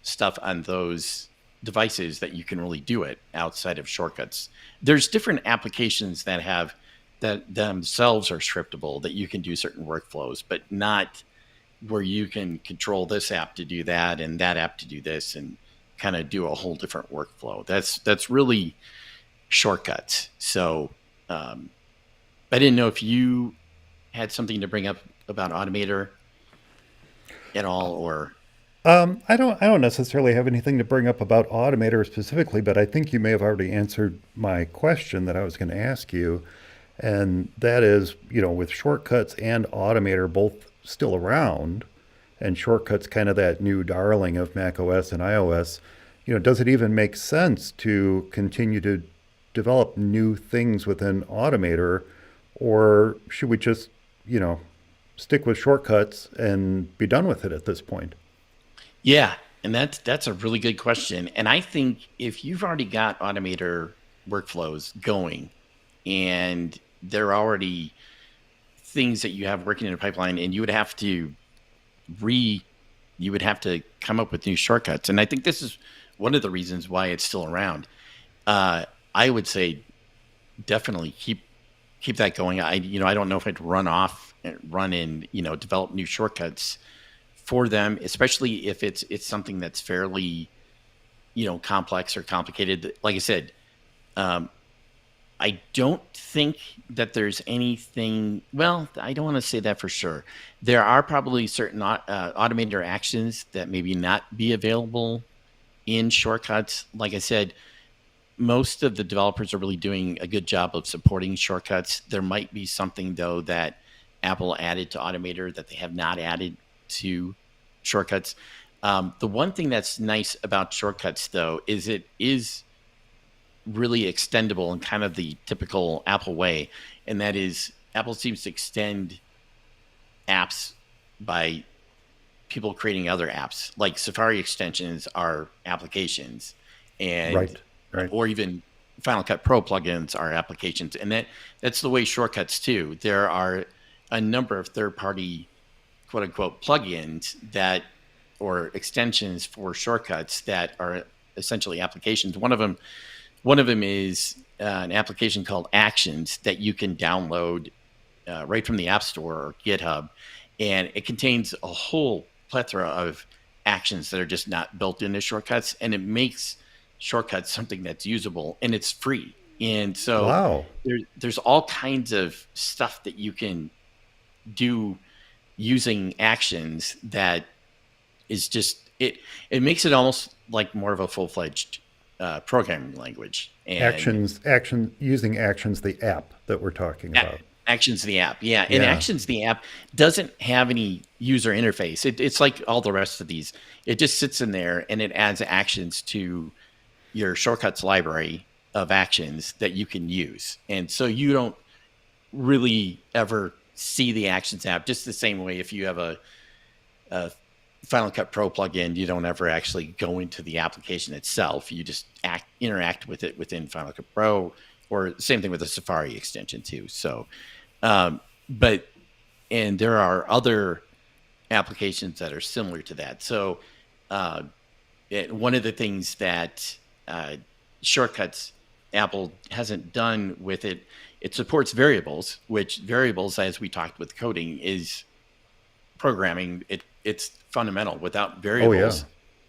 stuff on those devices, that you can really do it outside of shortcuts. There's different applications that themselves are scriptable, that you can do certain workflows, but not where you can control this app to do that and that app to do this and kind of do a whole different workflow. That's really shortcuts. So I didn't know if you had something to bring up about Automator at all, or I don't necessarily have anything to bring up about Automator specifically, but I think you may have already answered my question that I was going to ask you. And that is, with shortcuts and Automator both still around, and shortcuts kind of that new darling of macOS and iOS, does it even make sense to continue to develop new things within Automator, or should we just, stick with shortcuts and be done with it at this point? yeah, and that's a really good question. And I think if you've already got Automator workflows going, and they're already things that you have working in a pipeline, and you would have to come up with new shortcuts. And I think this is one of the reasons why it's still around. I would say definitely keep that going. I don't know if I'd run in, develop new shortcuts for them, especially if it's something that's fairly, complex or complicated. Like I said, I don't think that there's anything. Well, I don't want to say that for sure. There are probably certain Automator actions that maybe not be available in shortcuts. Like I said, most of the developers are really doing a good job of supporting shortcuts. There might be something, though, that Apple added to Automator that they have not added to shortcuts. The one thing that's nice about shortcuts, though, is it is really extendable in kind of the typical Apple way. And that is, Apple seems to extend apps by people creating other apps. Like Safari extensions are applications, and Right. or even Final Cut Pro plugins are applications. And that's the way shortcuts too. There are a number of third-party quote unquote plugins or extensions for shortcuts that are essentially applications. One of them is an application called Actions that you can download right from the App Store or GitHub, and it contains a whole plethora of actions that are just not built into shortcuts, and it makes shortcuts something that's usable, and it's free. And so Wow. there's all kinds of stuff that you can do using actions that is just it makes it almost like more of a full-fledged programming language. And Using Actions, the app that we're talking about. Actions the app, yeah. And Yeah. Actions the app doesn't have any user interface. It's like all the rest of these. It just sits in there and it adds actions to your shortcuts library of actions that you can use. And so you don't really ever see the Actions app, just the same way if you have a Final Cut Pro plugin, you don't ever actually go into the application itself. You just interact with it within Final Cut Pro, or same thing with the Safari extension too. So, and there are other applications that are similar to that. So, one of the things that shortcuts Apple hasn't done with it, it supports variables, which variables, as we talked with coding, is programming. It's fundamental. Without variables,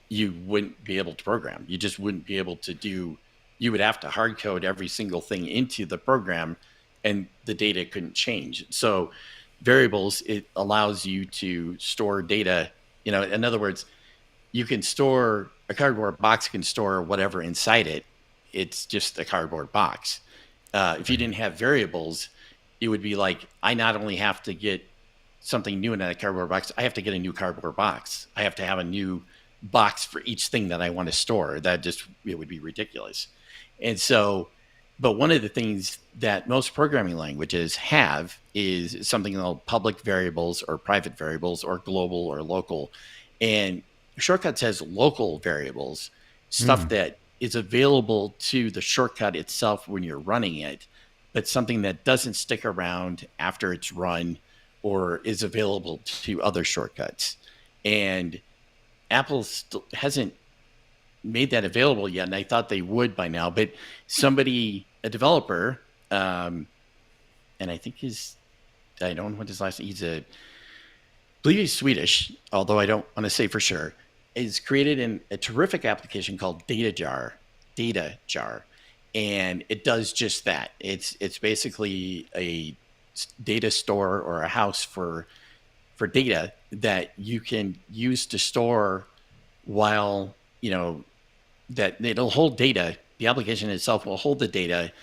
you wouldn't be able to program. You just wouldn't be able to you would have to hard code every single thing into the program, and the data couldn't change. So variables, it allows you to store data. In other words, you can store a cardboard box can store whatever inside it. It's just a cardboard box. If you Right. didn't have variables, it would be like, I not only have to get something new in that cardboard box, I have to get a new cardboard box. I have to have a new box for each thing that I want to store. It would be ridiculous. And so, but one of the things that most programming languages have is something called public variables or private variables or global or local. And Shortcuts has local variables, stuff Hmm. that is available to the shortcut itself when you're running it, but something that doesn't stick around after it's run or is available to other shortcuts. And Apple still hasn't made that available yet, and I thought they would by now. But a developer, and I think I don't know what his last name. I believe he's Swedish, although I don't want to say for sure. Is created a terrific application called Data Jar, and it does just that. It's basically a data store or a house for data that you can use to store while that it'll hold data. The application itself will hold the data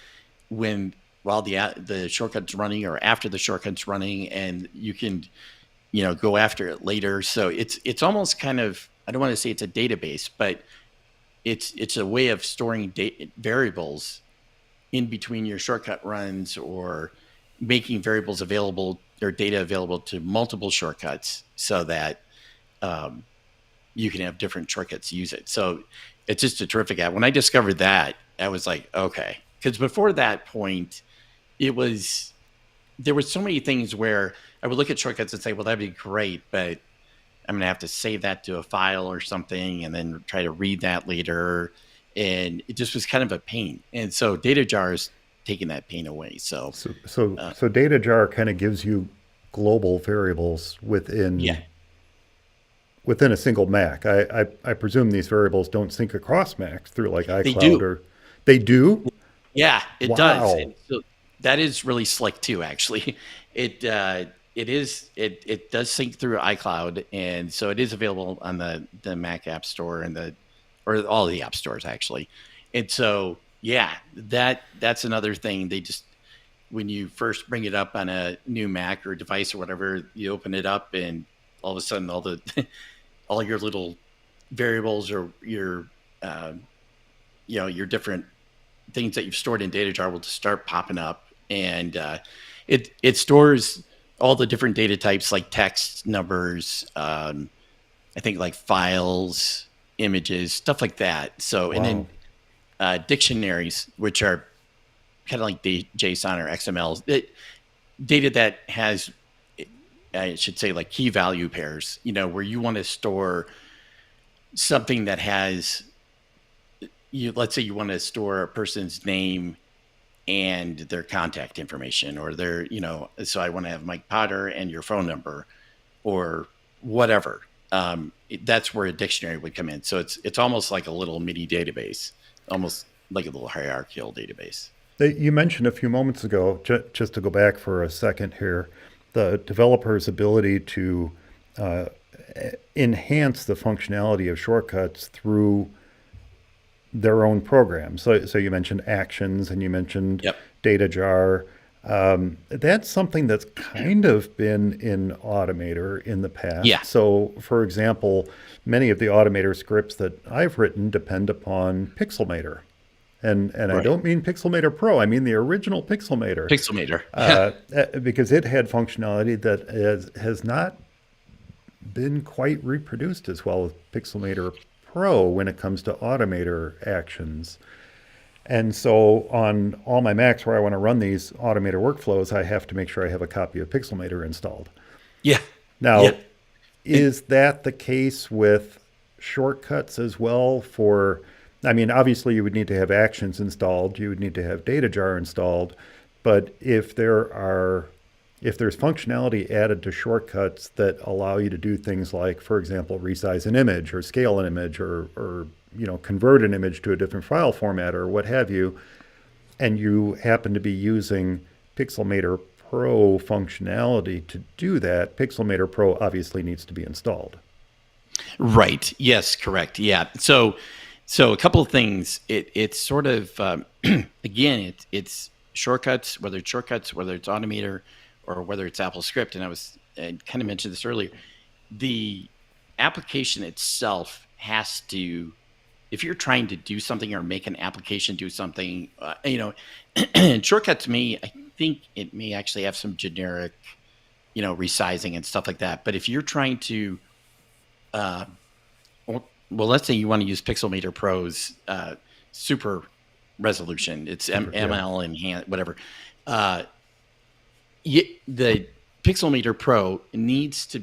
while the shortcut's running or after the shortcut's running, and you can go after it later. So it's almost kind of, I don't want to say it's a database, but it's a way of storing variables in between your shortcut runs, or making variables available or data available to multiple shortcuts so that you can have different shortcuts use it. So it's just a terrific app. When I discovered that, I was like, okay. Because before that point, there were so many things where I would look at shortcuts and say, well, that'd be great, but I'm going to have to save that to a file or something and then try to read that later. And it just was kind of a pain. And so Data Jar is taking that pain away. So, So data jar kind of gives you global variables yeah, within a single Mac. I presume these variables don't sync across Macs through like they iCloud, do. or they do? Yeah, it does. Wow. And so that is really slick too, actually. It does sync through iCloud, and so it is available on the Mac App Store or all the app stores actually. And so yeah, that's another thing. They just, when you first bring it up on a new Mac or device or whatever, you open it up and all of a sudden all your little variables or uh, your different things that you've stored in data jar will just start popping up. And it stores all the different data types like text, numbers, I think like files, images, stuff like that. So, and Wow. then dictionaries, which are kind of like the JSON or XML, data that has, I should say, like key value pairs, where you want to store something that has, let's say you want to store a person's name and their contact information, or so I want to have Mike Potter and your phone number or whatever. That's where a dictionary would come in. So it's almost like a little mini database, almost like a little hierarchical database. You mentioned a few moments ago, just to go back for a second here, the developer's ability to uh, enhance the functionality of shortcuts through their own programs. So you mentioned actions and you mentioned Yep. data jar. That's something that's kind of been in Automator in the Yeah. past. So, for example, many of the Automator scripts that I've written depend upon Pixelmator. And I Right. don't mean Pixelmator Pro, I mean the original Pixelmator, Pixelmator. Yeah. because it had functionality that has not been quite reproduced as well as Pixelmator Pro when it comes to Automator actions. And so on all my Macs where I want to run these Automator workflows, I have to make sure I have a copy of Pixelmator installed. Yeah. Now, Yeah. And is that the case with shortcuts as well? I mean, obviously you would need to have actions installed, you would need to have data jar installed, but if there's functionality added to shortcuts that allow you to do things like, for example, resize an image or scale an image or convert an image to a different file format or what have you, and you happen to be using Pixelmator Pro functionality to do that, Pixelmator Pro obviously needs to be installed. Right. Yes. Correct. Yeah. So a couple of things. It's sort of again, it's shortcuts, whether it's Automator, or whether it's AppleScript. And I kind of mentioned this earlier. The application itself has to, if you're trying to do something or make an application do something, and shortcuts may, I think it may actually have some generic, resizing and stuff like that. But if you're trying to, well, let's say you want to use Pixelmator Pro's super resolution. It's ML enhanced, whatever. The Pixelmator Pro needs to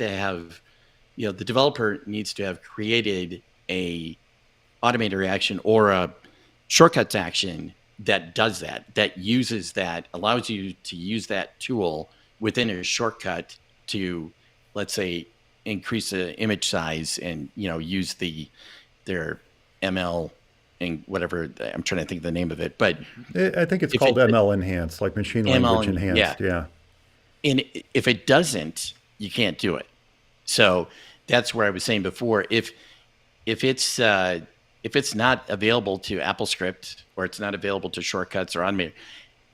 have, the developer needs to have created a Automator action or a shortcuts action that does that uses that, allows you to use that tool within a shortcut to, let's say, increase the image size and use their ML and whatever, I'm trying to think of the name of it, but I think it's called ML enhanced, like machine language enhanced. Yeah. And if it doesn't, you can't do it. So that's where I was saying before, if it's not available to AppleScript, or it's not available to shortcuts or Automator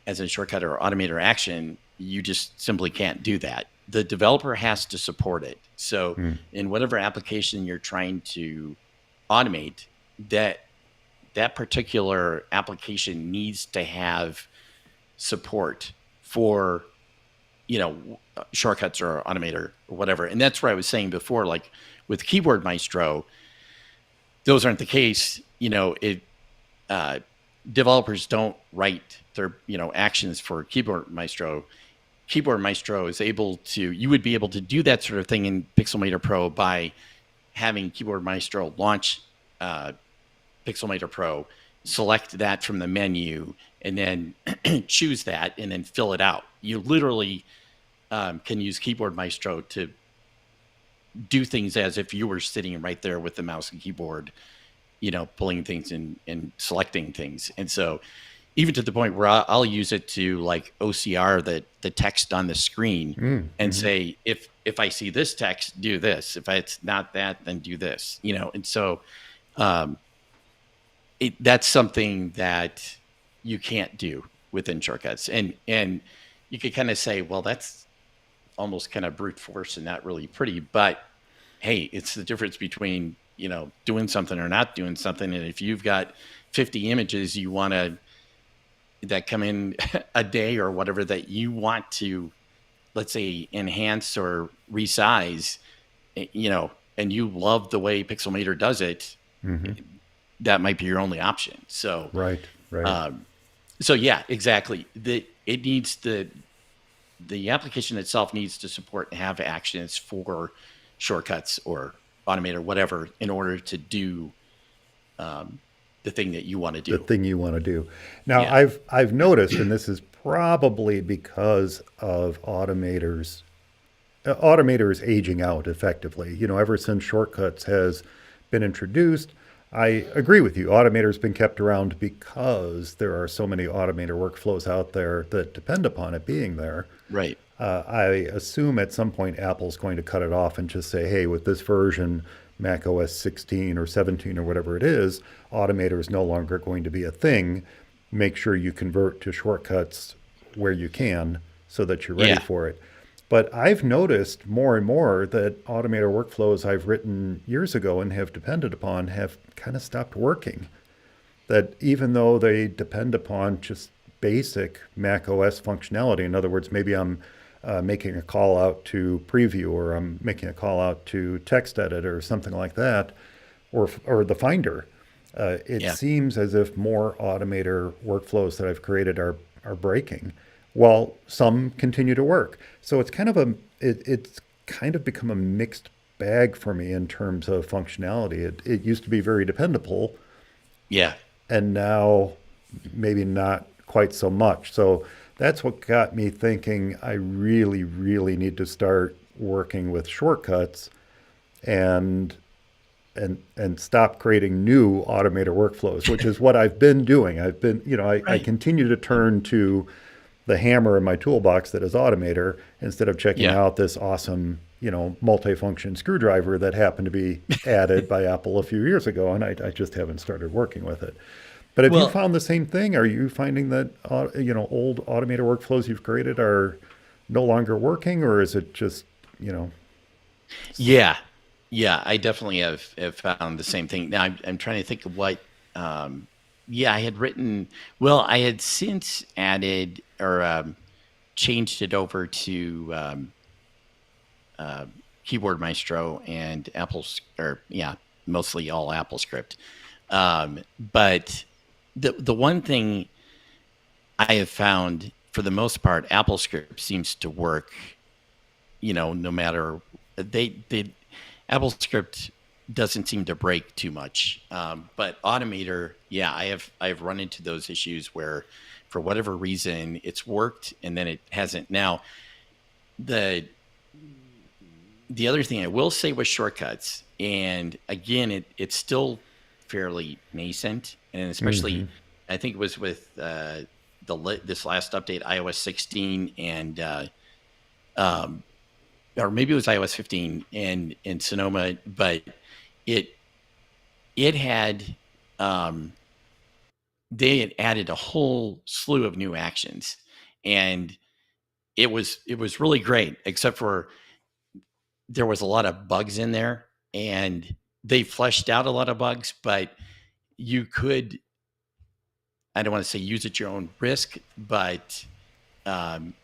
as a shortcut or Automator action, you just simply can't do that. The developer has to support it. So in whatever application you're trying to automate, that particular application needs to have support for, shortcuts or Automator or whatever. And that's where I was saying before, like with Keyboard Maestro, those aren't the case. Developers don't write their, actions for Keyboard Maestro. Keyboard Maestro is you would be able to do that sort of thing in Pixelmator Pro by having Keyboard Maestro launch Pixelmator Pro, select that from the menu, and then choose that and then fill it out. You literally can use Keyboard Maestro to do things as if you were sitting right there with the mouse and keyboard, pulling things and selecting things. And so even to the point where I'll use it to like OCR the text on the screen and say, if I see this text, do this. If it's not that, then do this, And so that's something that you can't do within shortcuts. And you could kind of say, well, that's almost kind of brute force and not really pretty. But hey, it's the difference between, doing something or not doing something. And if you've got 50 images you want to, that come in a day or whatever, that you want to, let's say, enhance or resize, and you love the way Pixelmator does it, that might be your only option. So, right. So yeah, exactly. It needs the application itself needs to support and have actions for shortcuts or Automator, whatever, in order to do the thing that you want to do. The thing you want to do. Now, I've noticed, and this is probably because of Automator's aging out effectively. Ever since shortcuts has been introduced, I agree with you. Automator's been kept around because there are so many Automator workflows out there that depend upon it being there. Right. I assume at some point Apple's going to cut it off and just say, hey, with this version, macOS 16 or 17 or whatever it is, Automator is no longer going to be a thing. Make sure you convert to shortcuts where you can so that you're ready for it. But I've noticed more and more that Automator workflows I've written years ago and have depended upon have kind of stopped working. That even though they depend upon just basic macOS functionality, in other words, maybe I'm making a call out to preview, or I'm making a call out to TextEdit or something like that, or the Finder. It seems as if more Automator workflows that I've created are breaking, while some continue to work. So it's kind of it's kind of become a mixed bag for me in terms of functionality. It used to be very dependable. Yeah. And now maybe not quite so much. So that's what got me thinking I really, really need to start working with shortcuts and stop creating new Automator workflows, which is what I've been doing. I continue to turn to the hammer in my toolbox that is Automator instead of checking Yeah. out this awesome, multifunction screwdriver that happened to be added by Apple a few years ago, and I just haven't started working with it. But have you Well, found the same thing? Are you finding that old Automator workflows you've created are no longer working, or is it just you know? yeah, yeah, I definitely have found the same thing. Now I'm trying to think of what. Um, yeah, I had written. Well, I had since added or changed it over to uh, Keyboard Maestro and Apple's, or yeah, mostly all AppleScript. But the one thing I have found, for the most part, AppleScript seems to work. No matter they AppleScript doesn't seem to break too much. But Automator, yeah, I have run into those issues where, for whatever reason, it's worked and then it hasn't. Now, the the other thing I will say with shortcuts, and again, it's still fairly nascent, and Hmm. especially I think it was with this last update, iOS 16, and um, or maybe it was iOS 15 and Sonoma, but it it had um, they had added a whole slew of new actions, and it was really great, except for there was a lot of bugs in there, and they fleshed out a lot of bugs, but you could, I don't want to say use at your own risk, but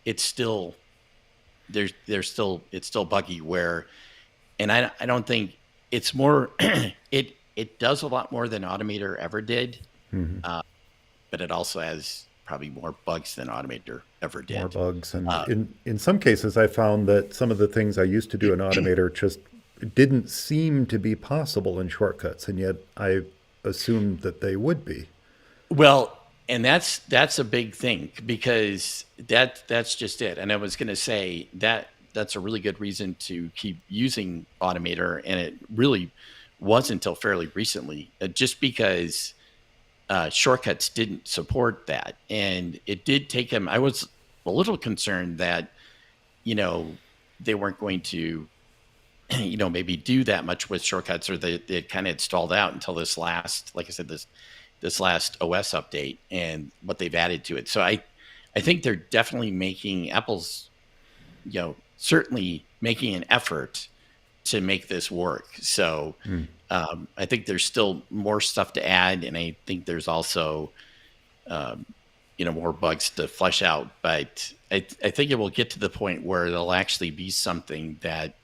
it's still there's still it's still buggy where, and I don't think it's more it does a lot more than Automator ever did, Hmm. uh, but it also has probably more bugs than Automator ever More did. bugs, and Uh, in some cases, I found that some of the things I used to do in Automator just didn't seem to be possible in shortcuts, and yet I assumed that they would be. well, and that's a big thing, because that's just it. And I was going to say that that's a really good reason to keep using Automator, and it really wasn't until fairly recently, just because shortcuts didn't support that, and it did take him. I was a little concerned that you know they weren't going to maybe do that much with shortcuts, or they kind of stalled out until this last, like I said, this last OS update and what they've added to it. So I think they're definitely making Apple's, certainly making an effort to make this work. So Mm. I think there's still more stuff to add, and I think there's also um, more bugs to flesh out. But I think it will get to the point where there'll actually be something that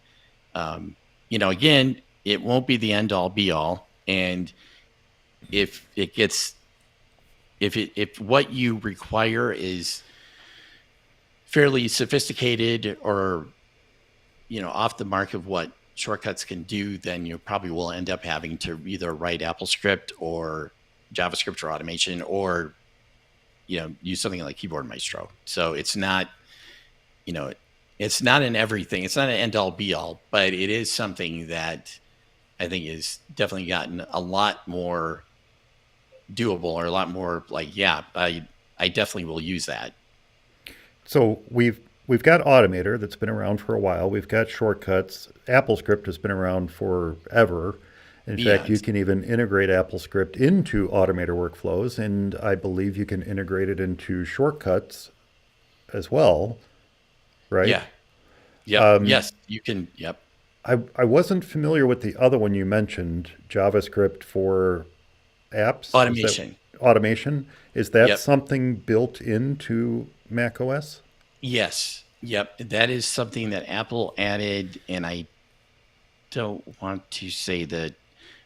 again, it won't be the end all be all. And if it gets if what you require is fairly sophisticated, or off the mark of what shortcuts can do, then you probably will end up having to either write AppleScript or JavaScript or automation, or use something like Keyboard Maestro. So you know it's not an everything, it's not an end all be all, but it is something that I think is definitely gotten a lot more doable, or a lot more like, yeah, I definitely will use that. So we've got Automator that's been around for a while. We've got shortcuts. AppleScript has been around forever. In fact, you Eons. can even integrate AppleScript into Automator workflows, and I believe you can integrate it into shortcuts as well, right? Yeah. Yep. Yes, you can. Yep. I wasn't familiar with the other one you mentioned, JavaScript for apps. Is that Automation. automation? Is that Yep. something built into macOS? Yes. Yep. That is something that Apple added, and I don't want to say that,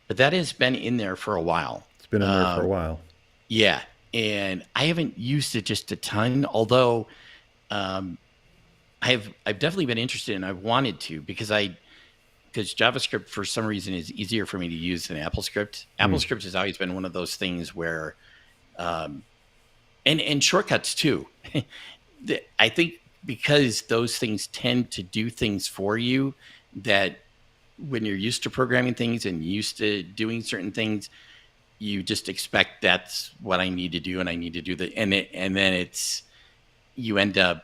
but that has been in there for a while. It's been in there for a Um, while. yeah, and I haven't used it just a ton, although um, I've definitely been interested, and I've wanted to, because JavaScript for some reason is easier for me to use than AppleScript. Mm. AppleScript has always been one of those things where, um, and shortcuts too. I think because those things tend to do things for you, that when you're used to programming things and used to doing certain things, you just expect that's what I need to do, and I need to do that, and then you end up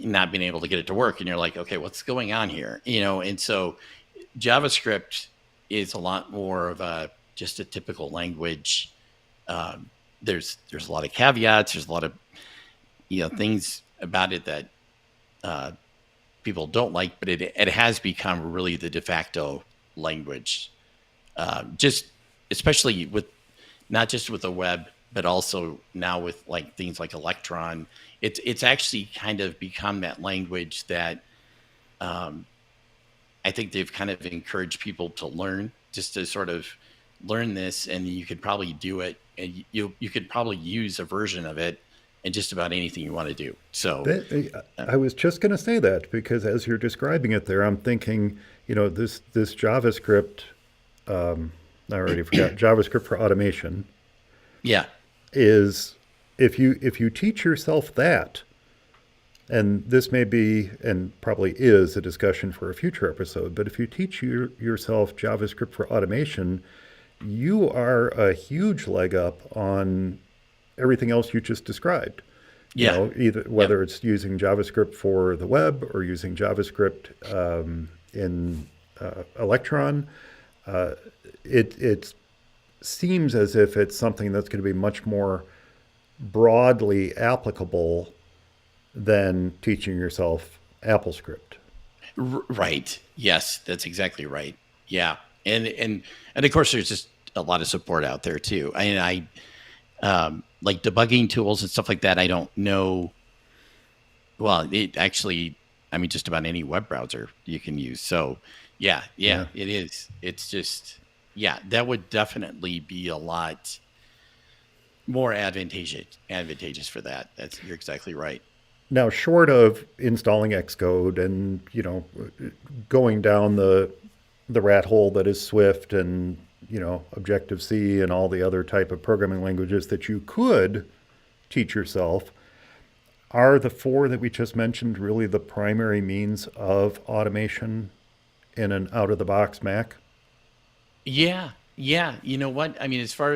not being able to get it to work, and you're like, okay, what's going on here? And so JavaScript is a lot more of just a typical language. Um, there's a lot of caveats. There's a lot of things about it that uh, people don't like, but it has become really the de facto language. Just especially with not just with the web, but also now with like things like Electron. It's actually kind of become that language that um, I think they've kind of encouraged people to learn, just to sort of learn this, and you could probably do it, and you could probably use a version of it in just about anything you want to do. So I was just going to say that because as you're describing it there, I'm thinking, this JavaScript, I already forgot, JavaScript for automation yeah, is if you teach yourself that, and this may be and probably is a discussion for a future episode, but if you teach yourself JavaScript for automation, you are a huge leg up on everything else you just described. yeah, Either yep, whether it's using JavaScript for the web or using JavaScript in Electron, uh, it seems as if it's something that's going to be much more broadly applicable than teaching yourself AppleScript. right. Yes, that's exactly right. Yeah, and of course, there's just a lot of support out there too. I like debugging tools and stuff like that. I don't know. Well, it actually, I mean, just about any web browser you can use. So, yeah, Yeah. it is. It's just, yeah, that would definitely be a lot more advantageous for that. You're exactly right. Now, short of installing Xcode and going down the rat hole that is Swift and Objective C and all the other type of programming languages that you could teach yourself, are the four that we just mentioned really the primary means of automation in an out of the box Mac? Yeah, yeah. You know what? I mean, as far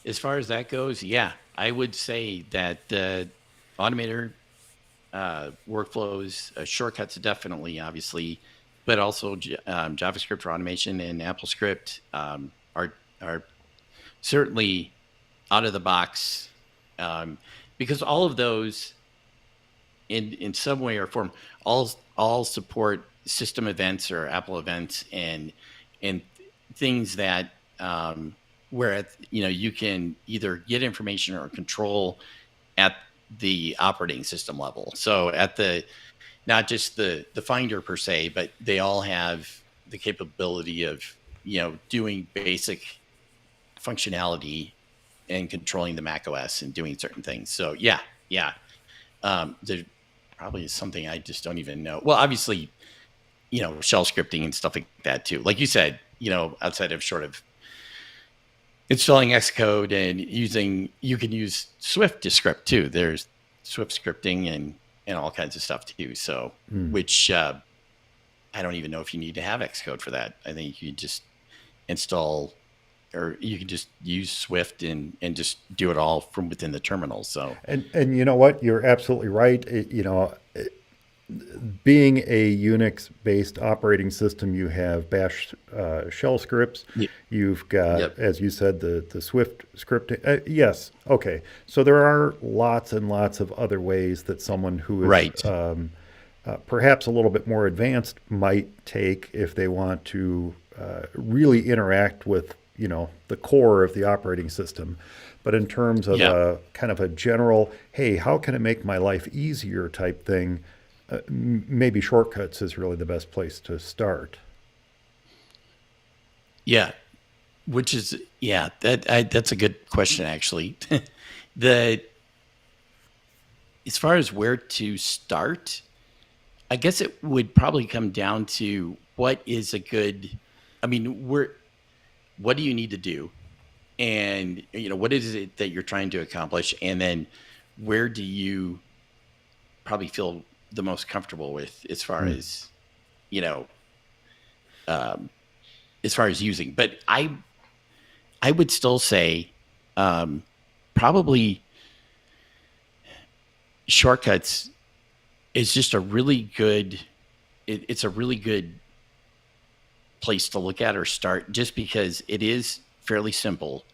as that goes, yeah, I would say that Automator workflows, shortcuts, definitely, obviously, but also JavaScript for automation and AppleScript are certainly out of the box, um, because all of those, in some way or form, all support system events or Apple events, and things that where you can either get information or control at the operating system level. So at the not just the Finder per se, but they all have the capability of doing basic functionality and controlling the macOS and doing certain things. So yeah, there probably is something I just don't even know. Well, obviously, shell scripting and stuff like that too. Like you said, outside of sort of installing Xcode and you can use Swift to script too. There's Swift scripting and all kinds of stuff too. So, Mm. which I don't even know if you need to have Xcode for that. I think you just install, or you can just use Swift and just do it all from within the terminal. So, And you know what? You're absolutely right. Being a Unix-based operating system, you have Bash shell scripts. yeah, You've got, yep, as you said, the Swift scripting. Yes, okay. So there are lots and lots of other ways that someone who is right, perhaps a little bit more advanced might take if they want to really interact with the core of the operating system. But in terms of yeah, a kind of a general, hey, how can it make my life easier type thing, maybe shortcuts is really the best place to start. yeah. Which is that's a good question actually. the As far as where to start, I guess it would probably come down to what is a good. I mean, what do you need to do, and what is it that you're trying to accomplish, and then where do you probably feel the most comfortable with as far Hmm. as you know um, as far as using. But I would still say, probably shortcuts is just a really good. It's a really good place to look at or start, just because it is fairly simple.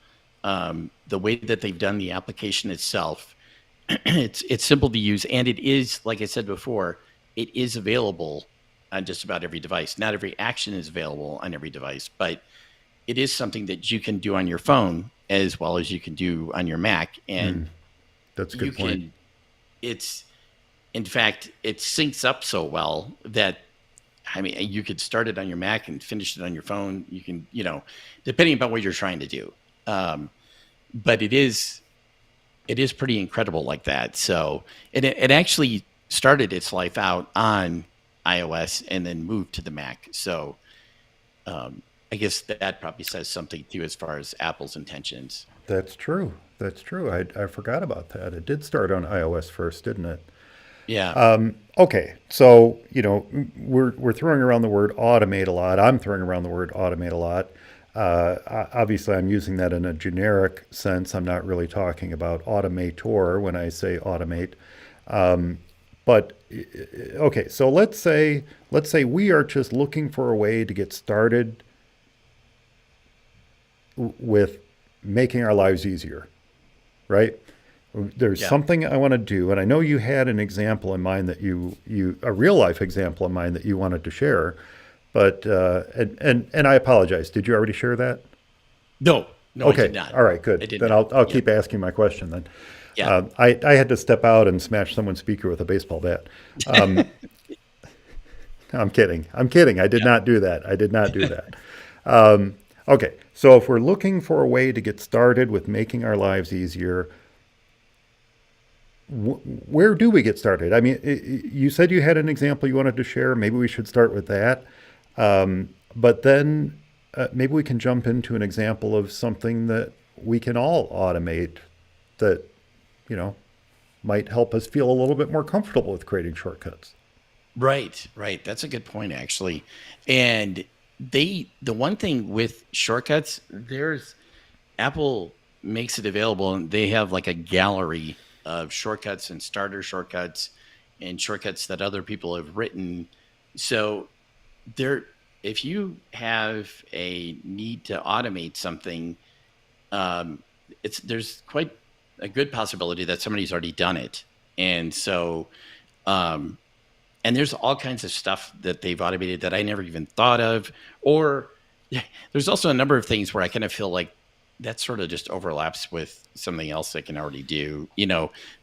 The way that they've done the application itself, it's simple to use, and it is, like I said before, it is available on just about every device. Not every action is available on every device, but it is something that you can do on your phone as well as you can do on your Mac, and That's a you good point. can. It's in fact, it syncs up so well that, I mean, you could start it on your Mac and finish it on your phone. You can, depending upon what you're trying to do. But it is pretty incredible like that. So it actually started its life out on iOS and then moved to the Mac. So I guess that probably says something too as far as Apple's intentions. That's true. That's true. I forgot about that. It did start on iOS first, didn't it? Yeah. Okay, so we're throwing around the word automate a lot. I'm throwing around the word automate a lot. Obviously, I'm using that in a generic sense. I'm not really talking about automator when I say automate. But okay, so let's say we are just looking for a way to get started with making our lives easier, right? There's Yeah. something I want to do, and I know you had an example in mind that a real life example in mind that you wanted to share, but and I apologize. Did you already share that? No, no, I did Okay, not. all right, I good. did Then not. I'll Yeah. keep asking my question then. Yeah. I had to step out and smash someone's speaker with a baseball bat. I'm kidding. I'm kidding. I did Yeah. not do that. I did not do that. Okay, so if we're looking for a way to get started with making our lives easier, where do we get started? I mean, you said you had an example you wanted to share. Maybe we should start with that. But then maybe we can jump into an example of something that we can all automate that, you know, might help us feel a little bit more comfortable with creating shortcuts. Right, right. That's a good point, actually. And the one thing with shortcuts, there's Apple makes it available, and they have like a gallery of shortcuts and starter shortcuts and shortcuts that other people have written. So there, if you have a need to automate something, um, there's quite a good possibility that somebody's already done it, and so. Um, and there's all kinds of stuff that they've automated that I never even thought of. Or there's also a number of things where I kind of feel like that sort of just overlaps with something else they can already do.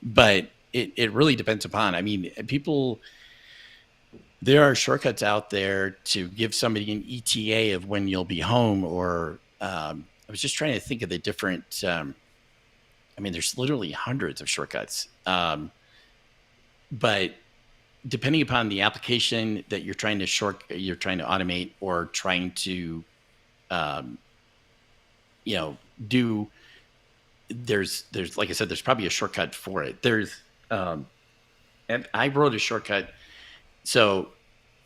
But it really depends upon, I mean, people, there are shortcuts out there to give somebody an ETA of when you'll be home, or I was just trying to think of the different, I mean, there's literally hundreds of shortcuts. But depending upon the application that you're trying to automate or trying to, um, you know, do, there's like I said, there's probably a shortcut for it. Um, and I wrote a shortcut. So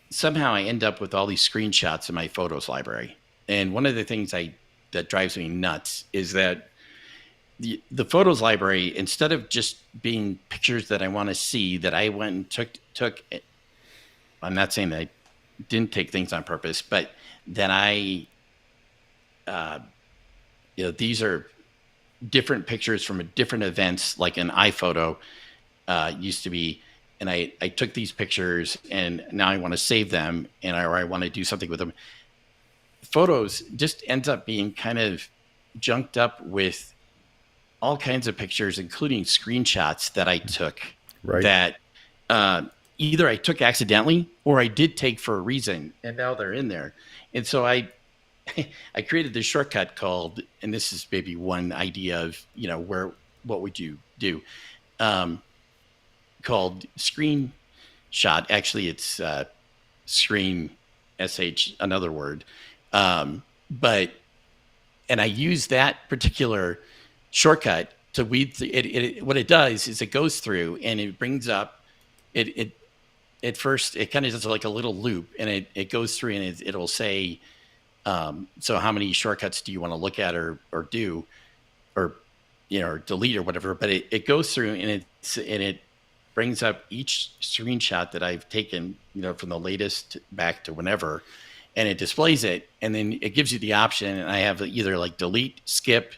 somehow I end up with all these screenshots in my photos library. And one of the things that drives me nuts is that the photos library, instead of just being pictures that I want to see, that I went and took, I'm not saying that I didn't take things on purpose, but that uh, these are different pictures from different events, like an iPhoto used to be. And I took these pictures and now I want to save them, or I want to do something with them. Photos just ends up being kind of junked up with all kinds of pictures, including screenshots that I took Right. that uh, either I took accidentally or I did take for a reason, and now they're in there. And so I created this shortcut called, and this is maybe one idea of what would you do, um, called screenshot. Actually, it's screen sh, another word, but and I use that particular shortcut to weed it. What it does is it goes through and it brings up it at first it kind of does like a little loop, and it goes through and it'll say, so how many shortcuts do you want to look at or do, or or delete or whatever. But it goes through and it brings up each screenshot that I've taken, from the latest back to whenever, and it displays it. And then it gives you the option. And I have either like delete, skip,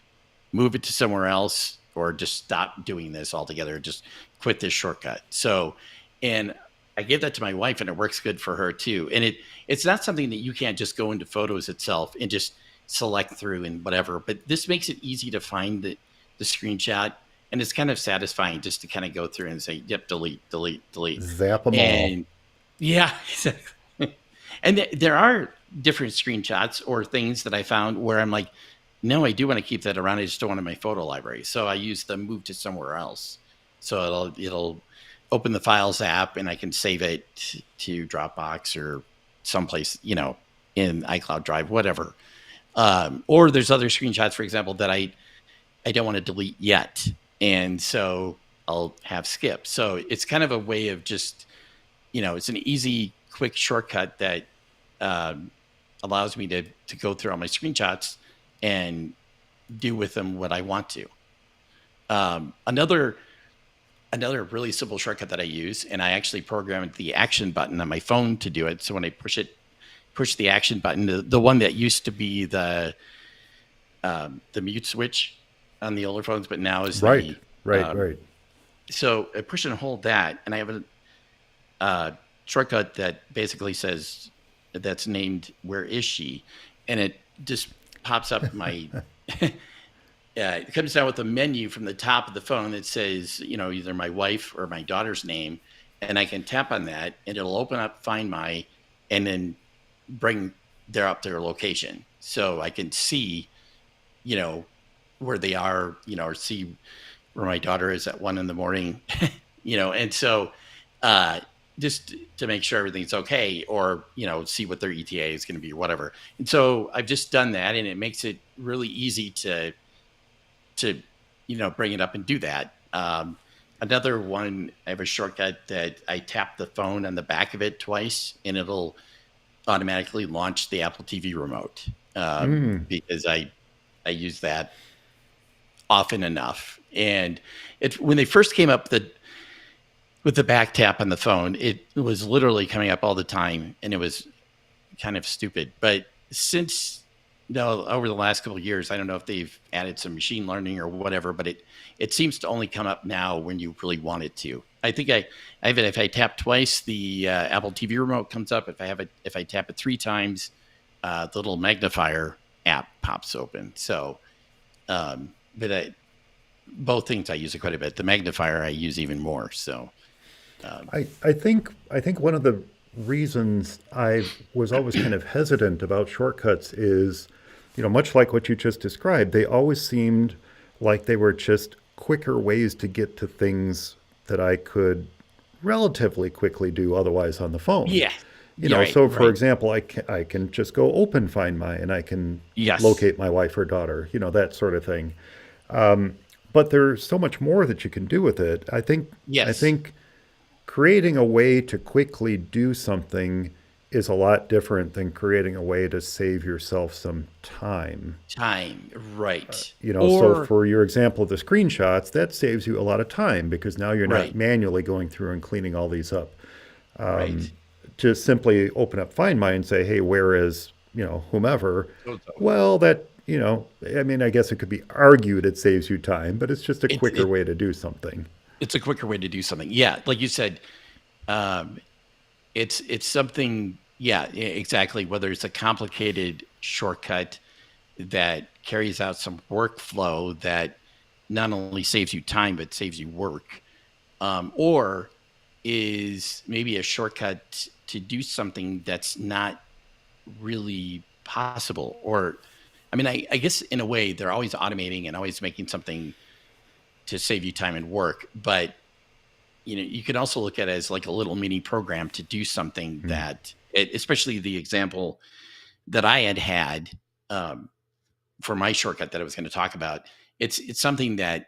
move it to somewhere else, or just stop doing this altogether. Just quit this shortcut. So, and I gave that to my wife, and it works good for her too. And it's not something that you can't just go into Photos itself and just select through and whatever. But this makes it easy to find the screenshot, and it's kind of satisfying just to kind of go through and say, "Yep, delete, delete, delete," Zap them all. and yeah, exactly. And there are different screenshots or things that I found where I'm like, no, I do want to keep that around. I just don't want it in my photo library. So I use the move to somewhere else. So it'll open the Files app, and I can save it to Dropbox or someplace, in iCloud Drive, whatever. Or there's other screenshots, for example, that I don't want to delete yet. And so I'll have skip. So it's kind of a way of just, it's an easy, quick shortcut that allows me to go through all my screenshots and do with them what I want to. Another really simple shortcut that I use, and I actually programmed the action button on my phone to do it. So when I push the action button, the one that used to be the mute switch on the older phones, but now is Right. right. Right. So I push and hold that, and I have a shortcut that basically says that's named "Where is she?" and it just pops up my. It comes down with a menu from the top of the phone that says, either my wife or my daughter's name, and I can tap on that, and it'll open up Find My, and then bring up their location, so I can see, where they are, or see where my daughter is at 1 a.m, and so just to make sure everything's okay, or see what their ETA is going to be or whatever. And so I've just done that, and it makes it really easy to bring it up and do that. Another one, I have a shortcut that I tap the phone on the back of it twice, and it'll automatically launch the Apple TV remote, because I use that often enough. And when they first came up with the back tap on the phone, it was literally coming up all the time, and it was kind of stupid. But since over the last couple of years, I don't know if they've added some machine learning or whatever, but it seems to only come up now when you really want it to. I think if I tap twice, the Apple TV remote comes up. If I tap it 3 times, the little magnifier app pops open. So, but both things I use it quite a bit. The magnifier I use even more. So, I think one of the reasons I was always kind of hesitant about shortcuts is, much like what you just described, they always seemed like they were just quicker ways to get to things that I could relatively quickly do otherwise on the phone. yeah, So for right. example, I can just go open Find My, and I can Yes. locate my wife or daughter, that sort of thing. But there's so much more that you can do with it. I Yes. think creating a way to quickly do something is a lot different than creating a way to save yourself some time. Time. Right. So for your example of the screenshots, that saves you a lot of time because now you're not Right. manually going through and cleaning all these up. Right. Just simply open up Find My and say, hey, where is, whomever? Totally. Well, that, I guess it could be argued it saves you time, but it's just a It, quicker it way to do something. it's a quicker way to do something. Yeah, like you said, um, it's something. Yeah, exactly. Whether it's a complicated shortcut that carries out some workflow that not only saves you time but saves you work, or is maybe a shortcut to do something that's not really possible. Or, I guess in a way they're always automating and always making something to save you time and work, but you can also look at it as like a little mini program to do something Mm. that especially the example that I had um, for my shortcut that I was going to talk about. It's something that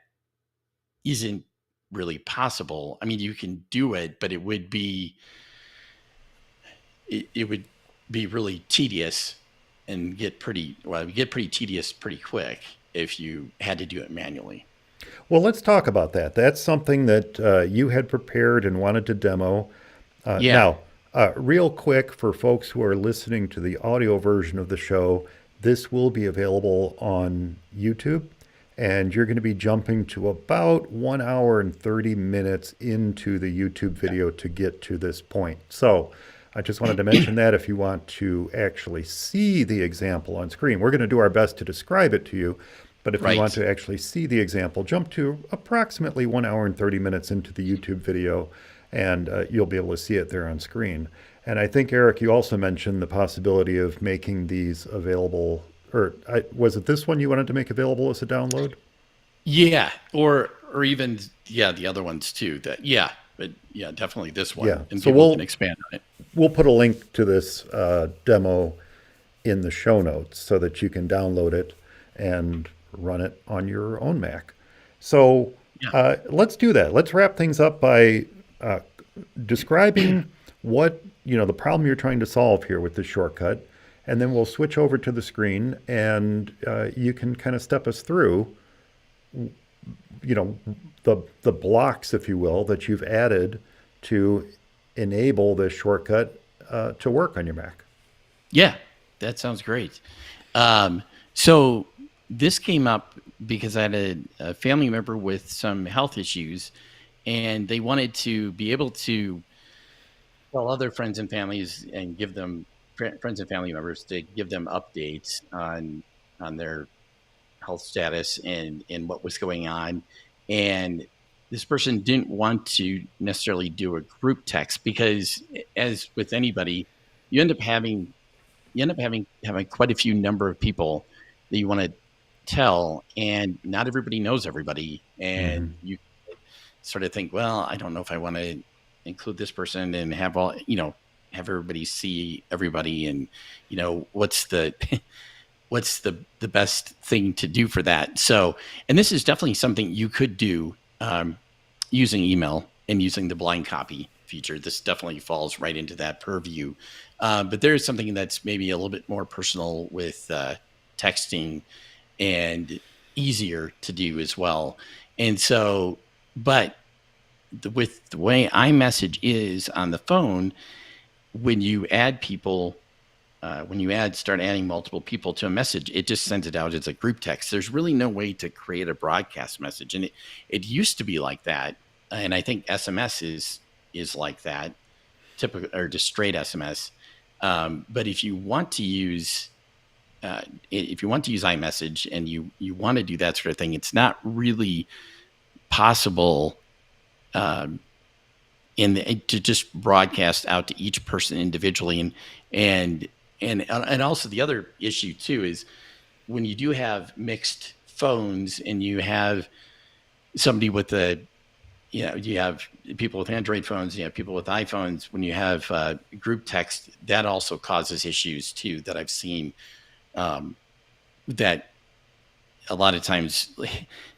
isn't really possible. You can do it, but it would be really tedious and get pretty tedious pretty quick if you had to do it manually. Well, let's talk about that. That's something that you had prepared and wanted to demo. Yeah. Now, real quick for folks who are listening to the audio version of the show, this will be available on YouTube, and you're going to be jumping to about 1 hour and 30 minutes into the YouTube video to get to this point. So I just wanted to mention that if you want to actually see the example on screen, we're going to do our best to describe it to you. But if you want Right. to actually see the example, jump to approximately 1 hour and 30 minutes into the YouTube video, and you'll be able to see it there on screen. And I think, Eric, you also mentioned the possibility of making these available, or was it this one you wanted to make available as a download? Yeah. Or even, yeah, the other ones too. That, yeah. But yeah, definitely this Yeah. one. And So people can we'll expand on it. we'll put a link to this demo in the show notes so that you can download it and run it on your own Mac. So Yeah. let's do that. Let's wrap things up by uh, describing what the problem you're trying to solve here with this shortcut, and then we'll switch over to the screen, and you can kind of step us through, you know, the blocks, if you will, that you've added to enable this shortcut to work on your Mac. Yeah. That sounds great. So this came up because I had a family member with some health issues, and they wanted to be able to tell other friends and families and give them friends and family members to give them updates on their health status and what was going on. And this person didn't want to necessarily do a group text because, as with anybody, you end up having having quite a few number of people that you want to tell, and not everybody knows everybody, Hmm. and you sort of think, well, I don't know if I want to include this person and have all have everybody see everybody, and what's the what's the best thing to do for that. So, and this is definitely something you could do using email and using the blind copy feature. This definitely falls right into that purview. But there is something that's maybe a little bit more personal with texting and easier to do as well. And so, but with the way iMessage is on the phone, when you add people, when you start adding multiple people to a message, it just sends it out as a group text. There's really no way to create a broadcast message, and it used to be like that, and I think SMS is like that, typical or just straight SMS. But if you want to use iMessage and you want to do that sort of thing, it's not really possible um, to just broadcast out to each person individually. And also the other issue too is when you do have mixed phones and you have somebody with you have people with Android phones, you have people with iPhones. When you have group text, that also causes issues too that I've seen, um, that a lot of times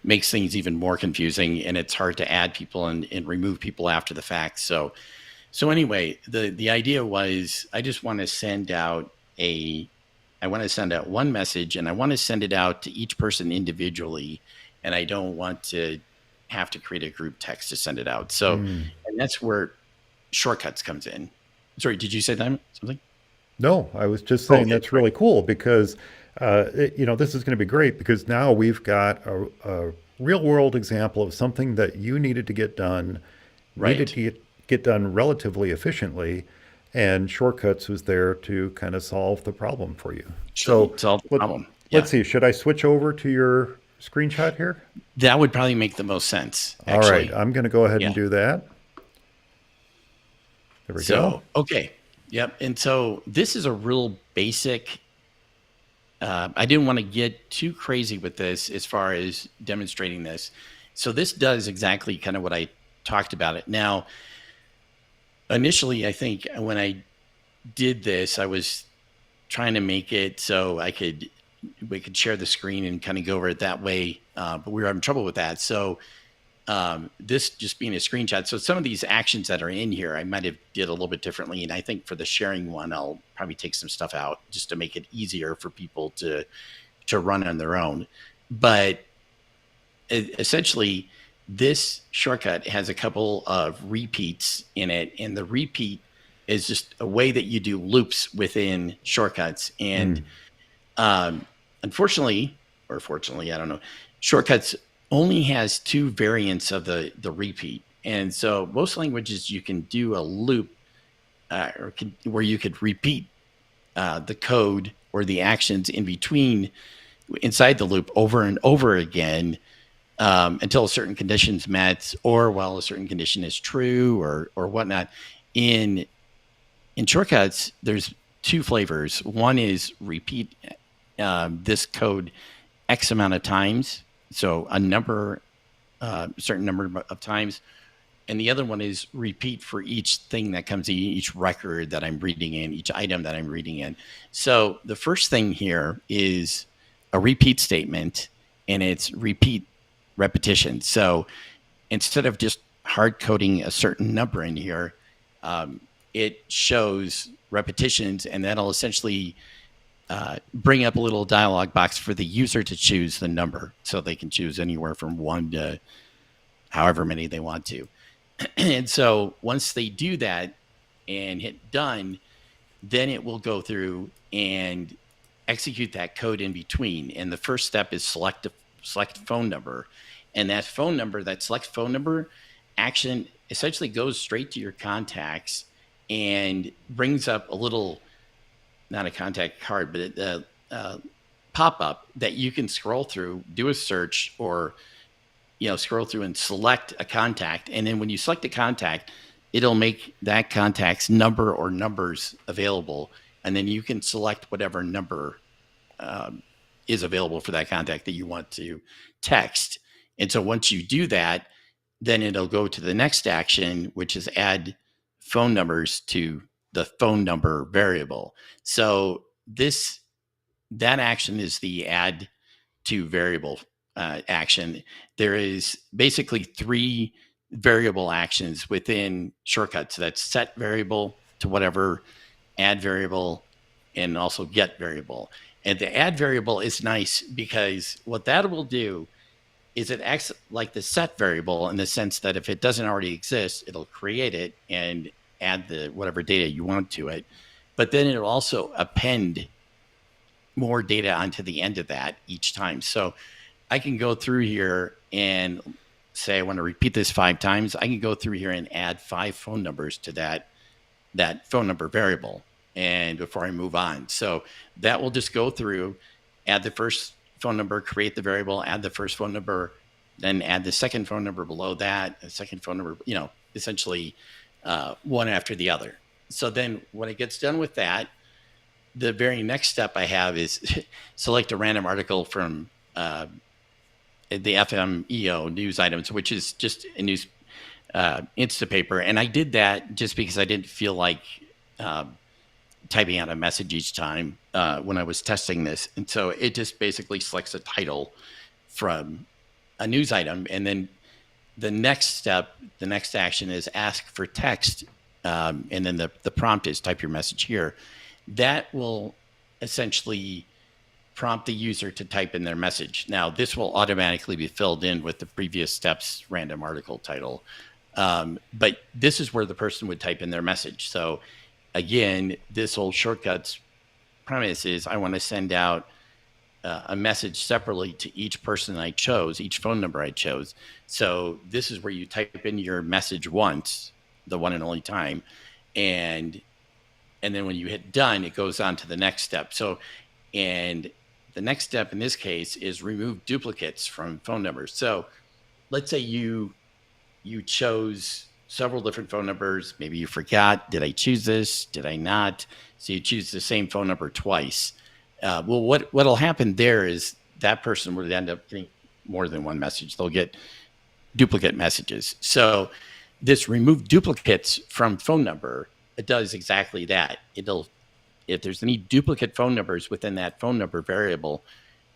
makes things even more confusing, and it's hard to add people and remove people after the fact. So anyway, the idea was I just want to send out one message, and I want to send it out to each person individually, and I don't want to have to create a group text to send it out. So, Mm. and that's where shortcuts comes in. Sorry, did you say that something? No, I was just Oh, saying okay, that's sorry. really cool because, this is going to be great because now we've got a real world example of something that you needed to get done, needed Right. to get done relatively efficiently, and Shortcuts was there to kind of solve the problem for you. So Solve the let, problem. Yeah. let's see, should I switch over to your screenshot here? That would probably make the most sense, All right, actually. I'm going to go ahead and Yeah. do that. There we go. So, okay. Yep. And so this is a real basic. I didn't want to get too crazy with this as far as demonstrating this. So this does exactly kind of what I talked about it. Now, initially, I think when I did this, I was trying to make it so we could share the screen and kind of go over it that way. But we were having trouble with that. So this just being a screenshot. So some of these actions that are in here, I might have did a little bit differently. And I think for the sharing one, I'll probably take some stuff out just to make it easier for people to run on their own. But essentially, this shortcut has a couple of repeats in it, and the repeat is just a way that you do loops within shortcuts. And unfortunately, or fortunately, I don't know, shortcuts only has two variants of the repeat. And so most languages you can do a loop where you could repeat the code or the actions in between inside the loop over and over again until a certain condition's met, or while a certain condition is true, or whatnot. In shortcuts, there's two flavors. One is repeat this code X amount of times, so certain number of times, and the other one is repeat for each thing that comes in, each record that I'm reading in, each item that I'm reading in. So the first thing here is a repeat statement, and it's repeat repetition. So instead of just hard coding a certain number in here, it shows repetitions, and that'll essentially bring up a little dialog box for the user to choose the number. So they can choose anywhere from 1 to however many they want to. And so once they do that and hit done, then it will go through and execute that code in between. And the first step is select phone number. And that select phone number action essentially goes straight to your contacts and brings up a little, not a contact card, but a pop-up that you can scroll through, do a search, or scroll through and select a contact. And then when you select a contact, it'll make that contact's number or numbers available. And then you can select whatever number is available for that contact that you want to text. And so once you do that, then it'll go to the next action, which is add phone numbers to the phone number variable. So that action is the add to variable action. There is basically three variable actions within shortcuts. That's set variable to whatever, add variable, and also get variable. And the add variable is nice because what that will do is it acts like the set variable in the sense that if it doesn't already exist, it'll create it and add the whatever data you want to it. But then it'll also append more data onto the end of that each time. So I can go through here and say I want to repeat this 5 times. I can go through here and add 5 phone numbers to that phone number variable, and before I move on. So that will just go through, add the first phone number, create the variable, add the first phone number, then add the second phone number below that, the second phone number, essentially one after the other. So then when it gets done with that, the very next step I have is select a random article from the FMEO news items, which is just a news Instapaper. And I did that just because I didn't feel like typing out a message each time when I was testing this. And so it just basically selects a title from a news item. And then the next step, the next action is ask for text. And then the prompt is type your message here. That will essentially prompt the user to type in their message. Now, this will automatically be filled in with the previous steps random article title. But this is where the person would type in their message. So again, this whole shortcuts premise is I want to send out a message separately to each person I chose, each phone number I chose. So this is where you type in your message once, the one and only time. And then when you hit done, it goes on to the next step. So, and the next step in this case is remove duplicates from phone numbers. So let's say you chose several different phone numbers. Maybe you forgot, did I choose this? Did I not? So you choose the same phone number twice. Well, what'll happen there is that person would end up getting more than one message. They'll get duplicate messages. So this remove duplicates from phone number, it does exactly that. If there's any duplicate phone numbers within that phone number variable,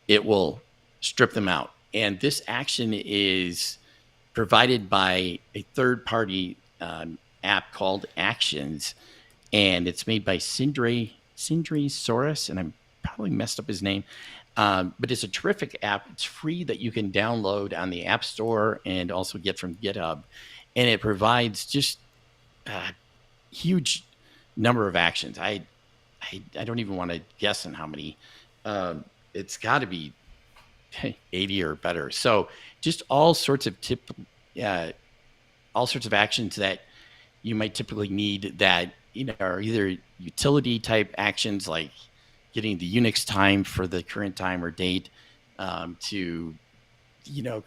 it will strip them out. And this action is provided by a third-party app called Actions, and it's made by Sindri Soros, and I'm probably messed up his name. But it's a terrific app. It's free that you can download on the App Store and also get from GitHub. And it provides just a huge number of actions. I don't even want to guess on how many. It's got to be 80 or better. So just all sorts of actions that you might typically need that are either utility type actions like getting the Unix time for the current time or date, to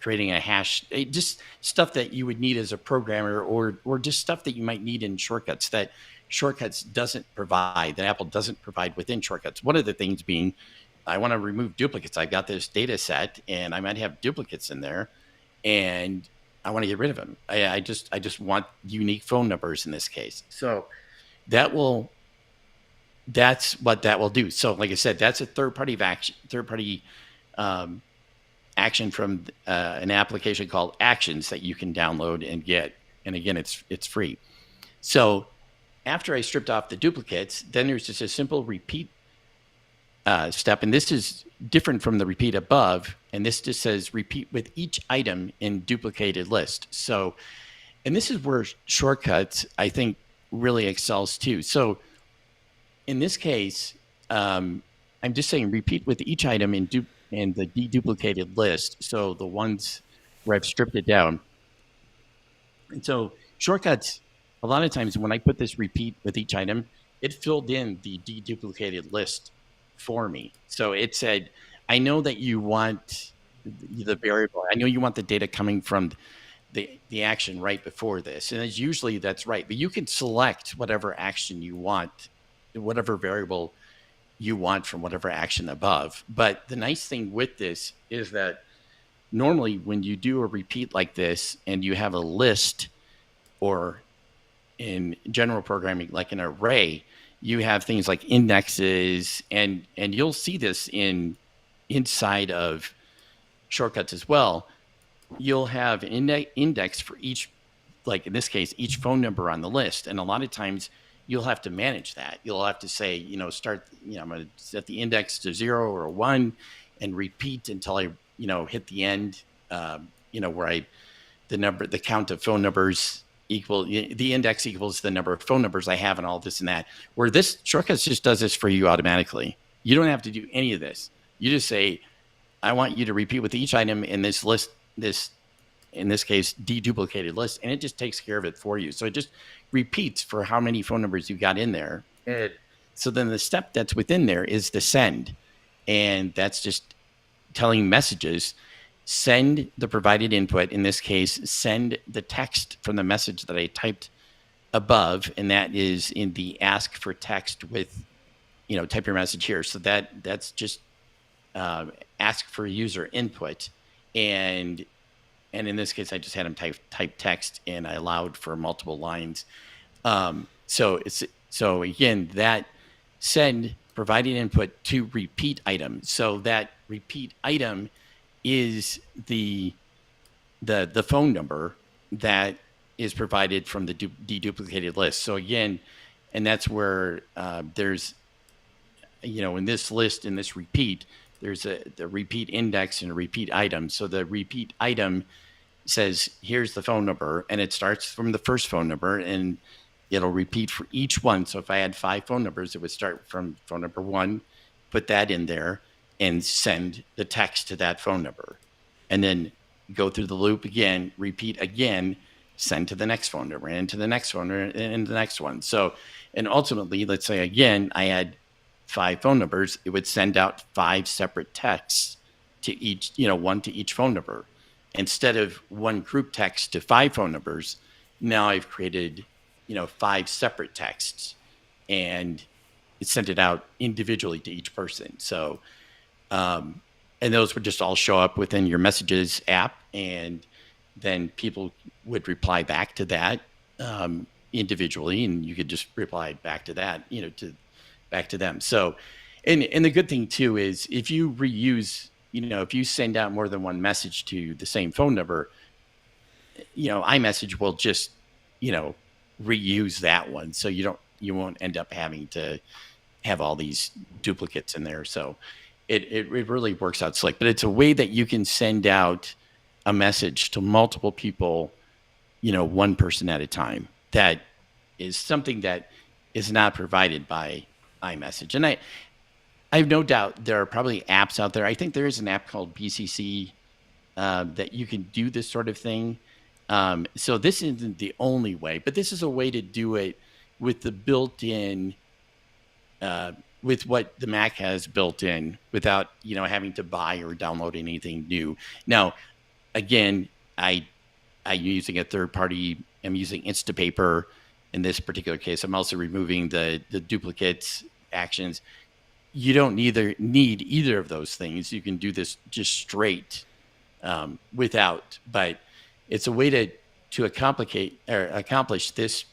creating a hash, just stuff that you would need as a programmer, or just stuff that you might need in shortcuts that shortcuts doesn't provide, that Apple doesn't provide within shortcuts. One of the things being, I want to remove duplicates. I've got this data set and I might have duplicates in there, and I want to get rid of them. I just want unique phone numbers in this case. So that's what that will do. So like I said, that's a third party action from an application called Actions that you can download and get. And again, it's free. So after I stripped off the duplicates, then there's just a simple repeat step. And this is different from the repeat above. And this just says repeat with each item in duplicated list. So, and this is where shortcuts, I think, really excels too. So in this case, I'm just saying repeat with each item in the deduplicated list. So the ones where I've stripped it down. And so shortcuts, a lot of times when I put this repeat with each item, it filled in the deduplicated list for me. So it said, I know that you want the variable. I know you want the data coming from the action right before this. And it's usually that's right. But you can select whatever action you want, whatever variable you want from whatever action above. But the nice thing with this is that normally when you do a repeat like this and you have a list, or in general programming like an array, you have things like indexes, and you'll see this inside of shortcuts as well. You'll have an index for each, like in this case, each phone number on the list. And a lot of times you'll have to manage that. You'll have to say, start, I'm going to set the index to 0 or 1 and repeat until I, hit the end, where the count of phone numbers equal, the index equals the number of phone numbers I have and all this and that. Where this shortcuts just does this for you automatically. You don't have to do any of this. You just say, I want you to repeat with each item in this list, in this case, deduplicated list, and it just takes care of it for you. So it just repeats for how many phone numbers you got in there. And so then the step that's within there is the send. And that's just telling messages, send the provided input. In this case, send the text from the message that I typed above. And that is in the ask for text with, type your message here. So that's just ask for user input. And in this case, I just had him type text, and I allowed for multiple lines. So again, that send provided input to repeat item. So that repeat item is the phone number that is provided from the deduplicated list. So again, and that's where there's, in this list, in this repeat, there's the repeat index and a repeat item. So the repeat item says, here's the phone number, and it starts from the first phone number, and it'll repeat for each one. So if I had 5 phone numbers, it would start from phone number 1, put that in there, and send the text to that phone number. And then go through the loop again, repeat again, send to the next phone number, and to the next phone number, and the next one. So, and ultimately, let's say again, I had 5 phone numbers, it would send out 5 separate texts to each, one to each phone number. Instead of one group text to 5 phone numbers, now I've created, 5 separate texts, and it sent it out individually to each person. So, and those would just all show up within your messages app, and then people would reply back to that individually, and you could just reply back to that, back to them. So, and the good thing too is if you reuse, if you send out more than one message to the same phone number, iMessage will just, reuse that one. So you won't end up having to have all these duplicates in there. So it really works out slick. But it's a way that you can send out a message to multiple people, one person at a time. That is something that is not provided by iMessage. And I have no doubt there are probably apps out there. I think there is an app called BCC that you can do this sort of thing. So this isn't the only way, but this is a way to do it with the built-in, with what the Mac has built in, without having to buy or download anything new. Now, again, I'm using a third party. I'm using Instapaper in this particular case. I'm also removing the duplicates actions. You don't need either of those things. You can do this just straight without, but it's a way to accomplish this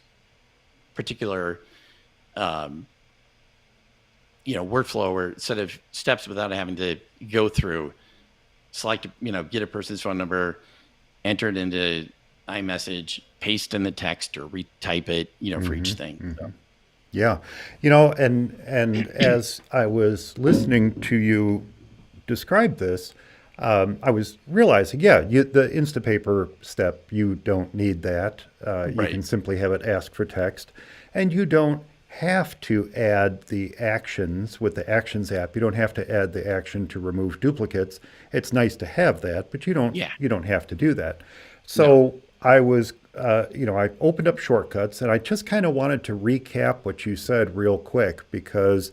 particular workflow or set of steps without having to go through, select, get a person's phone number, enter it into iMessage, paste in the text or retype it, for each thing. So. Yeah. And as I was listening to you describe this, I was realizing, the Instapaper step, you don't need that. You Right. can simply have it ask for text. And you don't have to add the actions with the Actions app. You don't have to add the action to remove duplicates. It's nice to have that, but you don't Yeah. have to do that. So I was, I opened up Shortcuts, and I just kind of wanted to recap what you said real quick because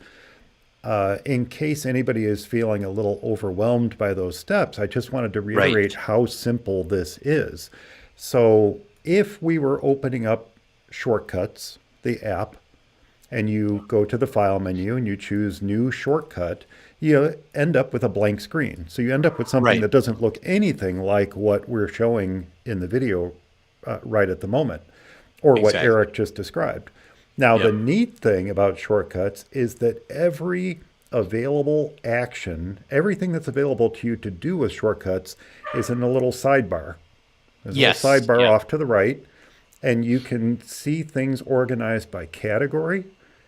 in case anybody is feeling a little overwhelmed by those steps, I just wanted to reiterate how simple this is. So if we were opening up Shortcuts, the app, and you go to the File menu and you choose New Shortcut, you end up with a blank screen. So you end up with something Right. that doesn't look anything like what we're showing in the video right at the moment, or what Exactly. Eric just described. Now, the Yep. neat thing about Shortcuts is that every available action, everything that's available to you to do with Shortcuts is in a little sidebar. There's a Yes. little sidebar Yep. off to the right, and you can see things organized by category,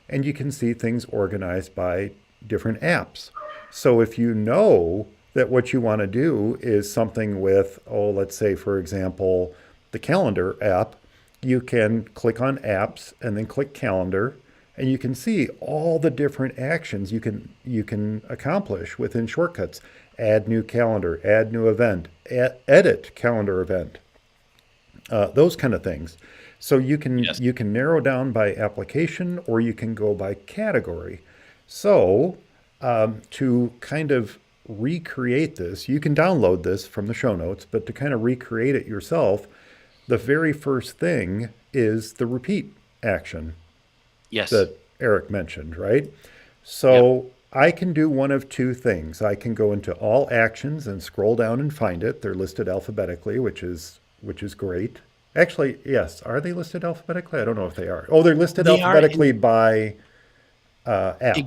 and you can see things organized by different apps. So if you know that what you want to do is something with, let's say, for example, the Calendar app, you can click on Apps and then click Calendar, and you can see all the different actions you can accomplish within Shortcuts. Add new calendar, add new event, edit calendar event, those kind of things. So Yes. you can narrow down by application or you can go by category. So to kind of recreate this, you can download this from the show notes, but to kind of recreate it yourself, the very first thing is the repeat action Yes. that Eric mentioned, right? So I can do one of two things. I can go into all actions and scroll down and find it. They're listed alphabetically, which is great. Actually, yes. Are they listed alphabetically? I don't know if they are. Oh, they're listed They are alphabetically by app.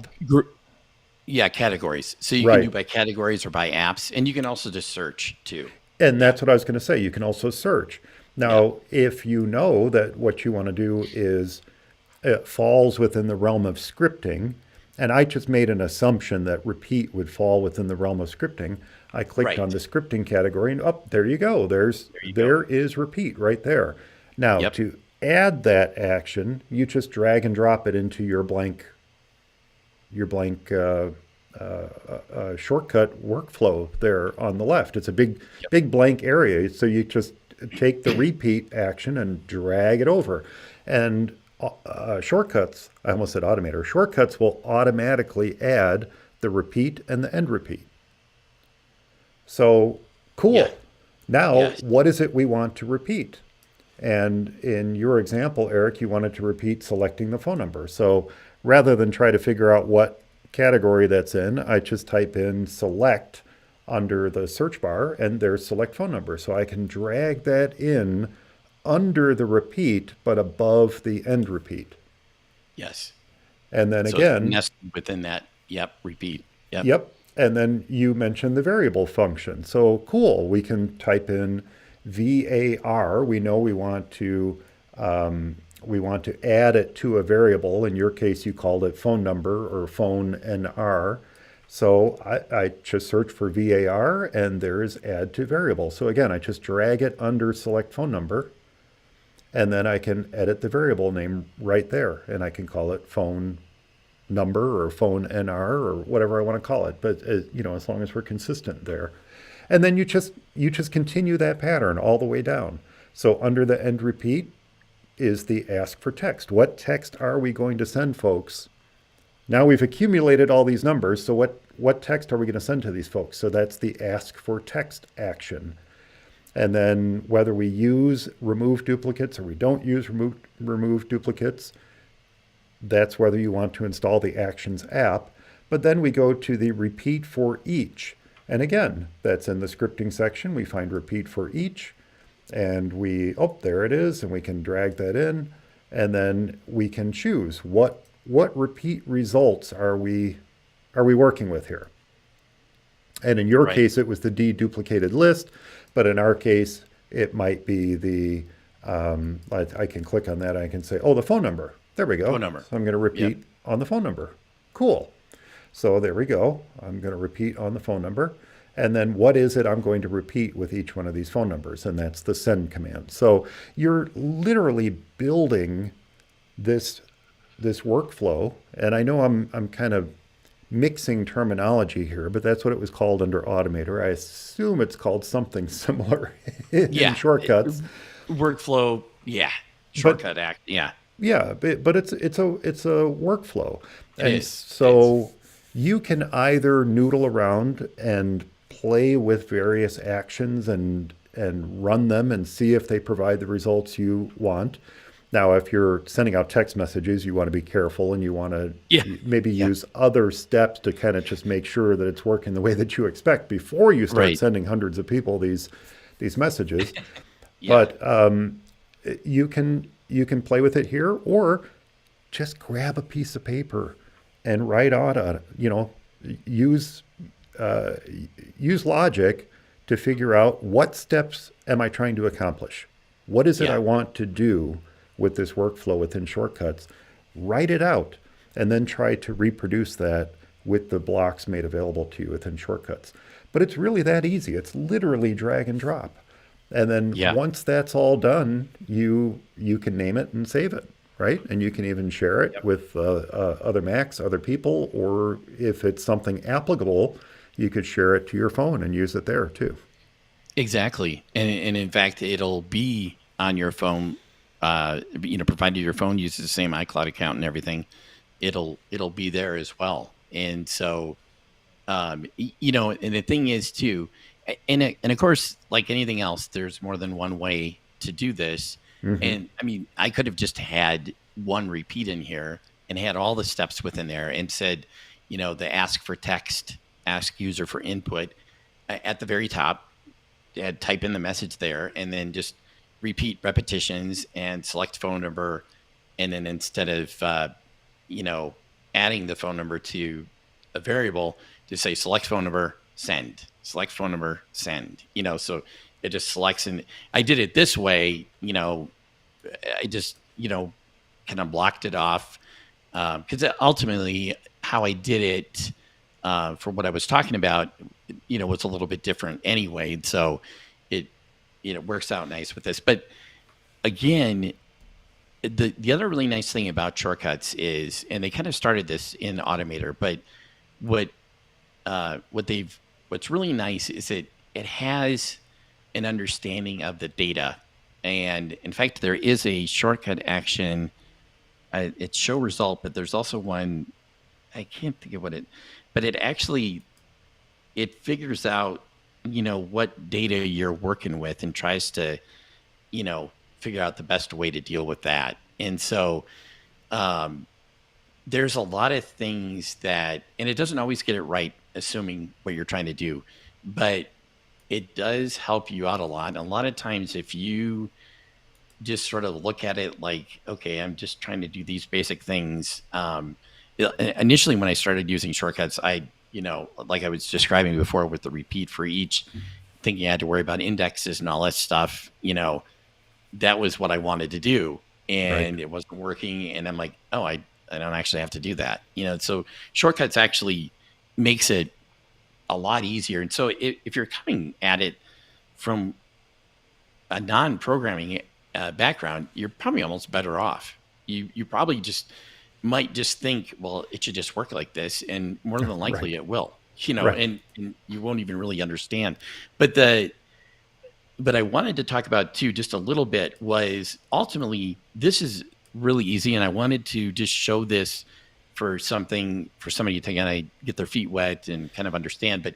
categories. So you can do Right. by categories or by apps, and you can also just search too. And that's what I was going to say. You can also search. Yep. Now, if you know that what you want to do is it falls within the realm of scripting, and I just made an assumption that repeat would fall within the realm of scripting. I clicked on Right. the scripting category, and there you go. There you go. There is repeat right there. Now, Yep. to add that action, you just drag and drop it into your blank shortcut workflow there on the left. It's a big blank area. So you just take the repeat action and drag it over. And shortcuts, I almost said Automator, shortcuts will automatically add the repeat and the end repeat. So cool. Yeah. Now, Yes. what is it we want to repeat? And in your example, Eric, you wanted to repeat selecting the phone number. So rather than try to figure out what category that's in, I just type in select under the search bar and there's select phone number. So I can drag that in under the repeat, but above the end repeat. Yes. And then So it's again, nested within that. Yep. Repeat. Yep. yep. And then you mentioned the variable function. So cool. We can type in VAR. We know we want to add it to a variable. In your case, you called it phone number or phone NR. So I just search for VAR and there's add to variable. So again, I just drag it under select phone number and then I can edit the variable name right there and I can call it phone number or phone NR or whatever I want to call it. But as long as we're consistent there. And then you just continue that pattern all the way down. So under the end repeat is the ask for text. What text are we going to send folks? Now we've accumulated all these numbers, so what text are we going to send to these folks? So that's the ask for text action. And then whether we use remove duplicates or we don't use remove duplicates, that's whether you want to install the Actions app. But then we go to the repeat for each. And again, that's in the scripting section. We find repeat for each and there it is. And we can drag that in and then we can choose what repeat results are we working with here. And in your case, it was the deduplicated list, but in our case, it might be the, I can click on that. I can say, the phone number. There we go. Phone number. So I'm going to repeat on the phone number. Cool. So there we go. I'm going to repeat on the phone number. And then what is it I'm going to repeat with each one of these phone numbers? And that's the send command. So you're literally building this workflow. And I know I'm kind of mixing terminology here, but that's what it was called under Automator. I assume it's called something similar in shortcuts. Workflow, shortcut act, Yeah, but it's a workflow, and so you can either noodle around and play with various actions and run them and see if they provide the results you want. Now, if you're sending out text messages, you want to be careful and you want to use other steps to kind of just make sure that it's working the way that you expect before you start sending hundreds of people these messages. But you can play with it here, or just grab a piece of paper and write on it. Use logic to figure out what steps am I trying to accomplish. What is it I want to do with this workflow within shortcuts? Write it out and then try to reproduce that with the blocks made available to you within shortcuts. But it's really that easy. It's literally drag and drop. And then once that's all done, you can name it and save it, right? And you can even share it with other Macs, other people, or if it's something applicable, you could share it to your phone and use it there too. Exactly. And in fact, it'll be on your phone, provided your phone uses the same iCloud account and everything, it'll be there as well. And so, and the thing is too, and of course, like anything else, there's more than one way to do this. Mm-hmm. And I mean, I could have just had one repeat in here and had all the steps within there and said, the ask for text, ask user for input at the very top, type in the message there, and then just repeat repetitions and select phone number. And then instead of, adding the phone number to a variable, just say select phone number, send. Select phone number, send. So it just selects. And I did it this way. I just kind of blocked it off because ultimately how I did it for what I was talking about, was a little bit different anyway. So it works out nice with this. But again, the other really nice thing about shortcuts is, and they kind of started this in Automator, but what's really nice is it has an understanding of the data. And in fact, there is a shortcut action. It's show result, but there's also one, I can't think of but it figures out, what data you're working with and tries to, figure out the best way to deal with that. And so there's a lot of things and it doesn't always get it right, assuming what you're trying to do, but it does help you out a lot. And a lot of times if you just sort of look at it like, okay, I'm just trying to do these basic things. Initially, when I started using shortcuts, like I was describing before with the repeat for each, thinking I had to worry about indexes and all that stuff, that was what I wanted to do. And It wasn't working. And I'm like, I don't actually have to do that. So shortcuts actually makes it a lot easier. And so if you're coming at it from a non-programming background, you're probably almost better off. You probably might just think, well, it should just work like this, and more than likely Right. it will. Right. And you won't even really understand. But I wanted to talk about too, just a little bit, was ultimately this is really easy, and I wanted to just show this for somebody to kind of get their feet wet and kind of understand. But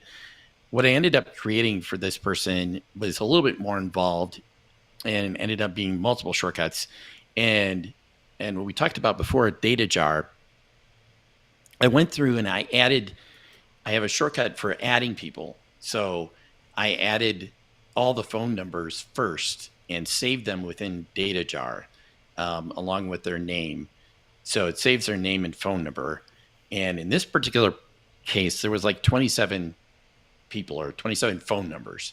what I ended up creating for this person was a little bit more involved, and ended up being multiple shortcuts. And what we talked about before, data jar, I went through and I have a shortcut for adding people. So I added all the phone numbers first and saved them within data jar, along with their name. So it saves their name and phone number. And in this particular case, there was like 27 people or 27 phone numbers.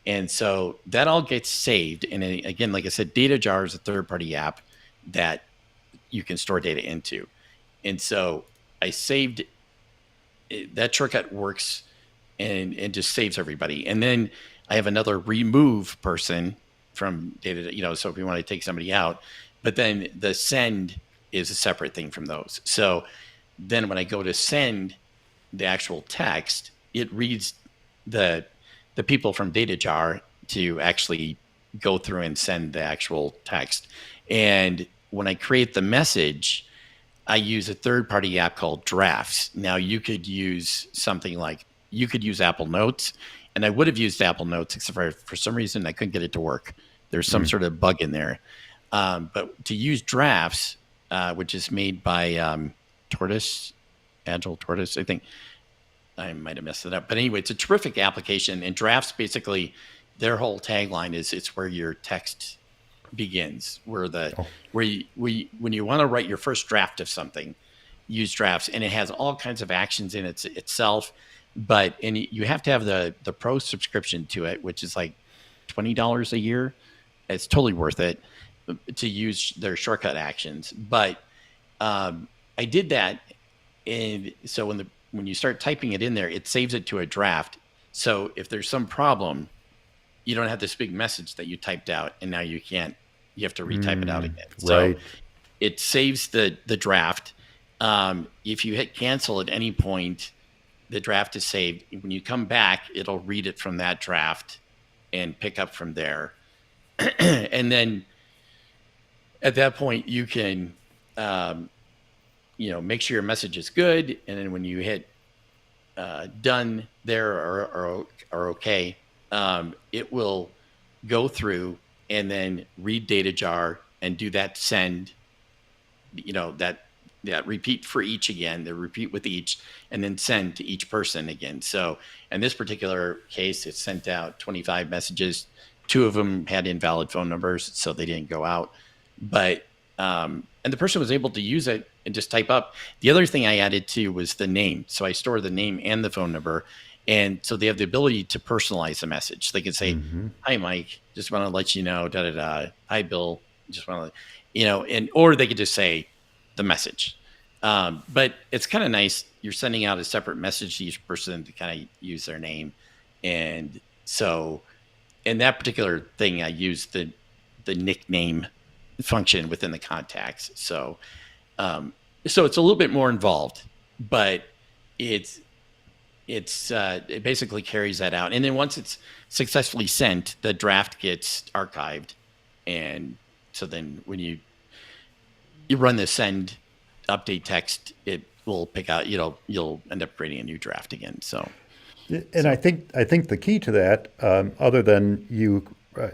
And so that all gets saved. And again, like I said, data jar is a third-party app that you can store data into. And so I saved that shortcut works and just saves everybody. And then I have another remove person from data, so if we want to take somebody out, but then the send is a separate thing from those. So then when I go to send the actual text, it reads the people from data jar to actually go through and send the actual text. And when I create the message, I use a third-party app called Drafts. Now you could use Apple Notes, and I would have used Apple Notes, except for some reason I couldn't get it to work. There's some sort of bug in there. But to use Drafts, which is made by Agile Tortoise, I think. I might have messed it up. But anyway, it's a terrific application. And Drafts, basically, their whole tagline is it's where your text begins, when you want to write your first draft of something, use Drafts. And it has all kinds of actions in itself. And you have to have the pro subscription to it, which is like $20 a year. It's totally worth it to use their shortcut actions. But I did that. And so when you start typing it in there, it saves it to a draft. So if there's some problem, you don't have this big message that you typed out, and now you have to retype it out again. So Right. it saves the draft. If you hit cancel at any point, the draft is saved. When you come back, it'll read it from that draft and pick up from there. And then at that point, you can make sure your message is good. And then when you hit done there or okay, it will go through and then read data jar and do that send, that repeat for each again, the repeat with each, and then send to each person again. So in this particular case, it sent out 25 messages. 2 of them had invalid phone numbers, so they didn't go out. But and the person was able to use it and just type up. The other thing I added too was the name. So I store the name and the phone number. And so they have the ability to personalize the message. They can say, "Hi, Mike, just want to let you know, da da da. Hi, Bill, just want to, or they could just say the message. But it's kind of nice. You're sending out a separate message to each person to kind of use their name. And so in that particular thing, I used the nickname function within the contacts. So it's a little bit more involved, but it basically carries that out. And then once it's successfully sent, the draft gets archived. And so then when you run the send update text, it will pick out, you'll end up creating a new draft again. So, And I think the key to that, other than you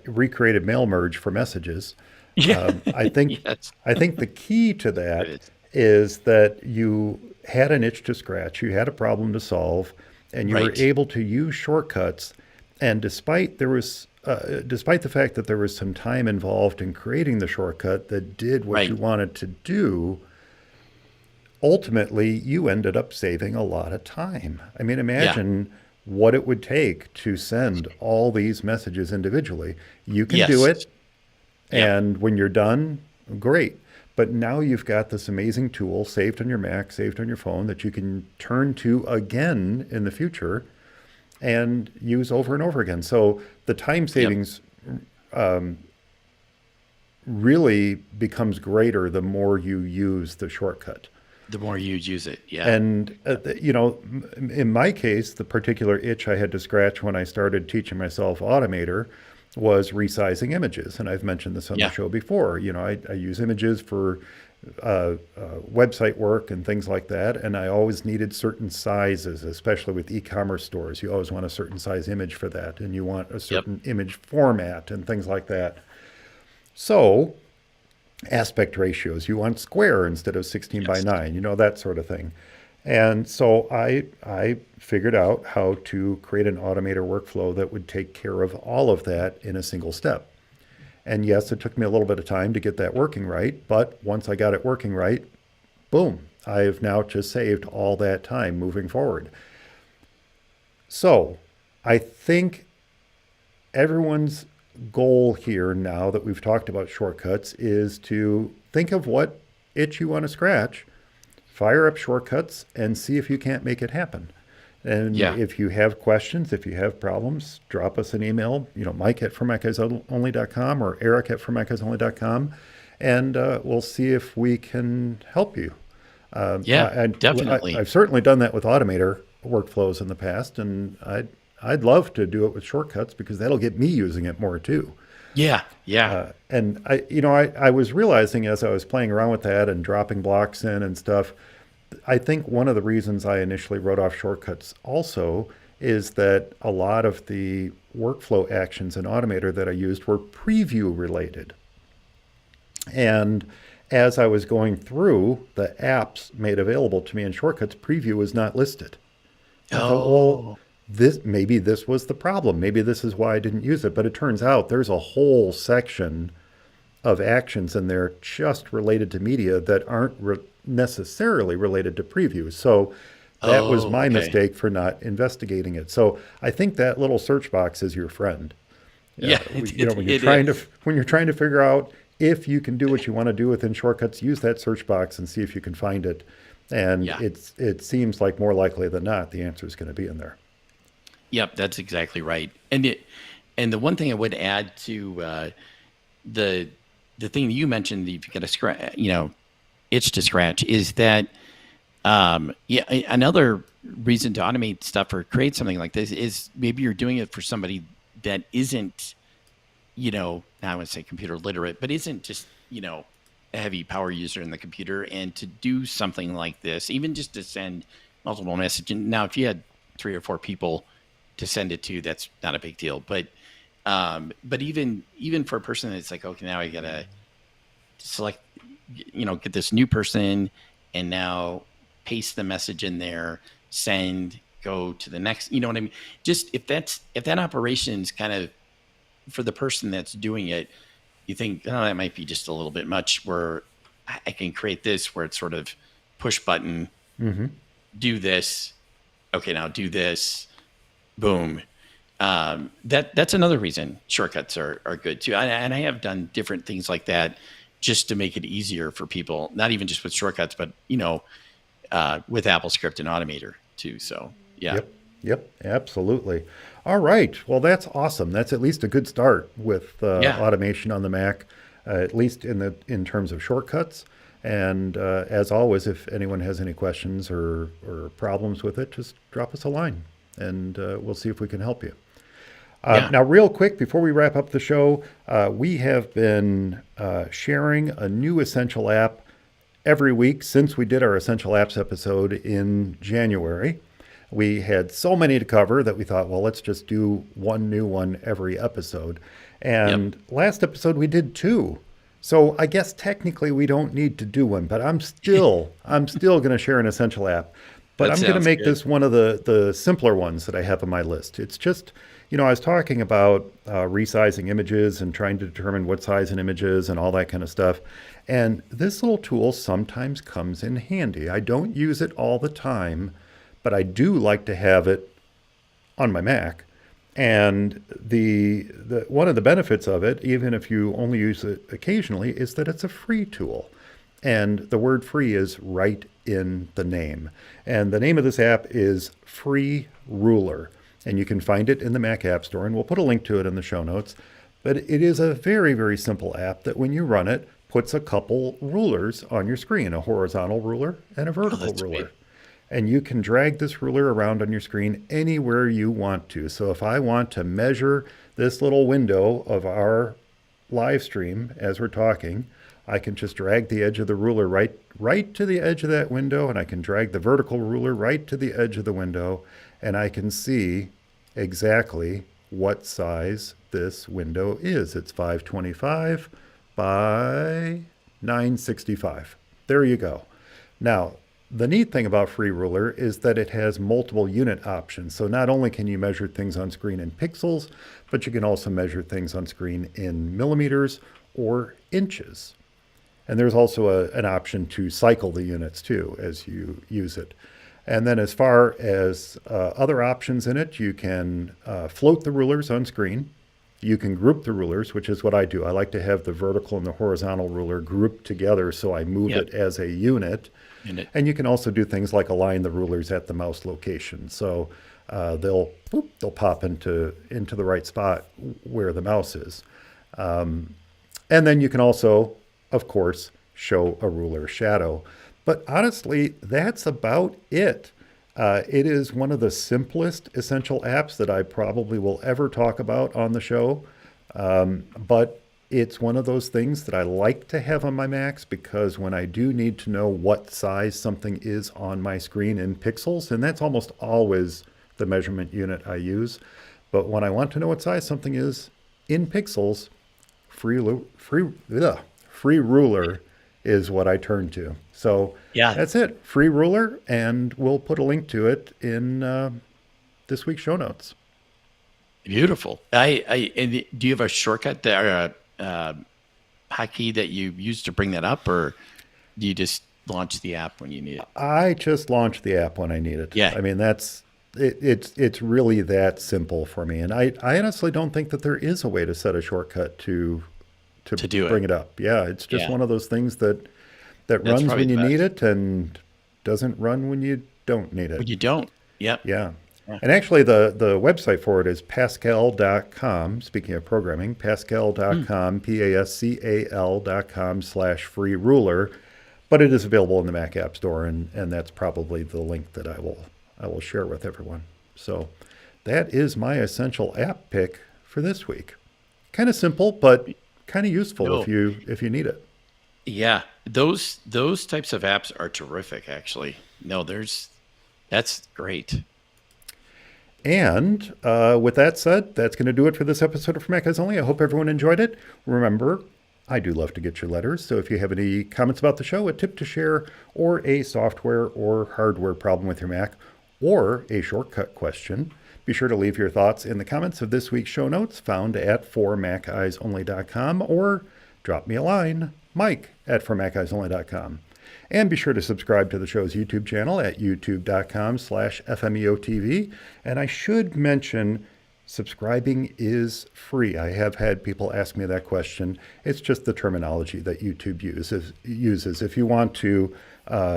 recreated mail merge for messages, I think yes, I think the key to it that is. is that you had an itch to scratch, you had a problem to solve, and you were Right. able to use shortcuts. And despite the fact that there was some time involved in creating the shortcut that did what you Right. wanted to do, ultimately you ended up saving a lot of time. I mean, Yeah. imagine what it would take to send all these messages individually. You can do Yes. it, Yep. and when you're done, great. But now you've got this amazing tool saved on your Mac, saved on your phone that you can turn to again in the future and use over and over again. So the time Yep. savings really becomes greater the more you use the shortcut. The more you use it. Yeah. And, in my case, the particular itch I had to scratch when I started teaching myself Automator was resizing images. And I've mentioned this on the Yeah. show before. I use images for website work and things like that. And I always needed certain sizes, especially with e-commerce stores. You always want a certain size image for that. And you want a Yep. certain image format and things like that. So aspect ratios. You want square instead of 16 by Yes. 9, that sort of thing. And so I figured out how to create an Automator workflow that would take care of all of that in a single step. And yes, it took me a little bit of time to get that working right, but once I got it working right, boom, I've now just saved all that time moving forward. So I think everyone's goal here, now that we've talked about shortcuts, is to think of what itch you want to scratch, fire up shortcuts, and see if you can't make it happen. And Yeah. if you have questions, if you have problems, drop us an email, Mike at formacisonly.com or Eric at formacisonly.com, and we'll see if we can help you. Yeah. I Definitely. have certainly done that with Automator workflows in the past, and I'd love to do it with shortcuts because that'll get me using it more too. Yeah. Yeah. And I was realizing as I was playing around with that and dropping blocks in and stuff, I think one of the reasons I initially wrote off shortcuts also is that a lot of the workflow actions in Automator that I used were preview related. And as I was going through the apps made available to me in shortcuts, preview was not listed. I thought, well, Oh. maybe this was the problem. Maybe this is why I didn't use it. But it turns out there's a whole section of actions in there just related to media that aren't necessarily related to previews. So that was Oh. my Okay. mistake for not investigating it. So I think that little search box is your friend. Yeah. When It is. you're trying to figure out if you can do what you want to do within shortcuts, use that search box and see if you can find it. And Yeah. it seems like more likely than not the answer is going to be in there. Yep. That's exactly right. And the one thing I would add to the the thing that you mentioned that you've got to scratch, itch to scratch, is that another reason to automate stuff or create something like this is maybe you're doing it for somebody that isn't, I wouldn't say computer literate, but isn't just, a heavy power user in the computer. And to do something like this, even just to send multiple messages. Now, if you had 3 or 4 people to send it to, that's not a big deal. But even for a person that's like, okay, now I gotta select, get this new person, and now paste the message in there, send, go to the next. You know what I mean? Just if that operation's kind of for the person that's doing it, you think, oh, that might be just a little bit much. Where I can create this where it's sort of push button, Mm-hmm. do this. Okay, now do this. Boom. That's another reason shortcuts are good too. And I have done different things like that just to make it easier for people, not even just with shortcuts, but with AppleScript and Automator too. So yeah, Yep, absolutely. All right. Well, that's awesome. That's at least a good start with yeah, automation on the Mac, at least in terms of shortcuts. And as always, if anyone has any questions or problems with it, just drop us a line, and we'll see if we can help you. yeah. Now, real quick, before we wrap up the show, we have been sharing a new Essential app every week since we did our Essential Apps episode in January. We had so many to cover that we thought, well, let's just do one new one every episode. Yep. And last episode we did 2. So I guess technically we don't need to do one, but I'm still going to share an Essential app. But That I'm going to sounds make good. this one of the simpler ones that I have on my list. It's just, I was talking about resizing images and trying to determine what size an image is and all that kind of stuff. And this little tool sometimes comes in handy. I don't use it all the time, but I do like to have it on my Mac. And the one of the benefits of it, even if you only use it occasionally, is that it's a free tool. And the word free is right in the name. And the name of this app is Free Ruler. And you can find it in the Mac App Store, and we'll put a link to it in the show notes. But it is a very, very simple app that when you run it, puts a couple rulers on your screen, a horizontal ruler and a Oh, vertical that's ruler. sweet. And you can drag this ruler around on your screen anywhere you want to. So if I want to measure this little window of our live stream as we're talking, I can just drag the edge of the ruler right to the edge of that window, and I can drag the vertical ruler right to the edge of the window, and I can see exactly what size this window is. It's 525 by 965. There you go. Now, the neat thing about Free Ruler is that it has multiple unit options. So not only can you measure things on screen in pixels, but you can also measure things on screen in millimeters or inches. And there's also an option to cycle the units too as you use it. And then as far as other options in it, you can float the rulers on screen. You can group the rulers, which is what I do. I like to have the vertical and the horizontal ruler grouped together so I move Yep. it as a unit. And it, And you can also do things like align the rulers at the mouse location. So they'll pop into the right spot where the mouse is. And then you can also, of course, show a ruler shadow. But honestly, that's about it. It is one of the simplest essential apps that I probably will ever talk about on the show. But it's one of those things that I like to have on my Macs because when I do need to know what size something is on my screen in pixels, and that's almost always the measurement unit I use, but when I want to know what size something is in pixels, free ruler is what I turn to. So yeah, that's it, Free Ruler, and we'll put a link to it in this week's show notes. beautiful. And do you have a shortcut there, hotkey that you use to bring that up, or do you just launch the app when you need it? I just launch the app when I need it. Yeah. I mean, that's it, it's really that simple for me. And I honestly don't think that there is a way to set a shortcut to To do it. bring it up. Yeah, it's just Yeah. one of those things that That's runs probably when you the need best. it and doesn't run when you don't need it. When you don't. Yep. Yeah. Yeah. And actually, the website for it is Pascal.com. Speaking of programming, Pascal.com, PASCAL.com/free ruler. But it is available in the Mac App Store, and that's probably the link that I will share with everyone. So that is my essential app pick for this week. Kind of simple, but kind of useful No. if you need it. Yeah. Those types of apps are terrific, actually. No, that's great. And with that said, that's going to do it for this episode of Mac Eyes Only. I hope everyone enjoyed it. Remember, I do love to get your letters. So if you have any comments about the show, a tip to share, or a software or hardware problem with your Mac, or a shortcut question, be sure to leave your thoughts in the comments of this week's show notes found at formaceyeesonly.com, or drop me a line, mike@formaceyeesonly.com. And be sure to subscribe to the show's YouTube channel at youtube.com/FMEOTV. And I should mention, subscribing is free. I have had people ask me that question. It's just the terminology that YouTube uses. If you want to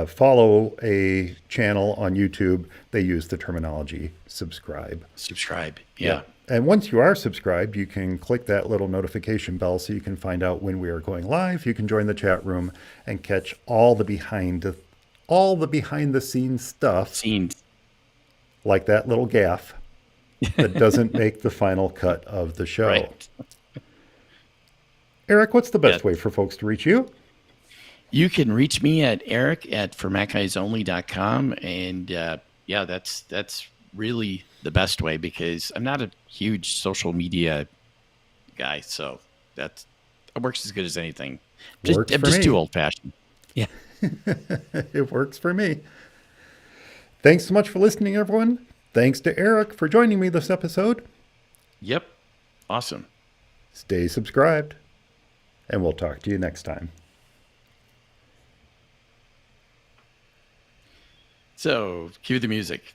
follow a channel on YouTube, they use the terminology subscribe. Subscribe. Yeah. And once you are subscribed, you can click that little notification bell so you can find out when we are going live. You can join the chat room and catch all the behind the scenes stuff, Scenes. like that little gaff that doesn't make the final cut of the show. Right. Eric, what's the best Yeah. way for folks to reach you? You can reach me at eric@formaceyeesonly.com. And yeah, that's really the best way because I'm not a huge social media guy. So it works as good as anything. Works I'm for just me. too old fashioned. Yeah. It works for me. Thanks so much for listening, everyone. Thanks to Eric for joining me this episode. Yep. Awesome. Stay subscribed, and we'll talk to you next time. So cue the music.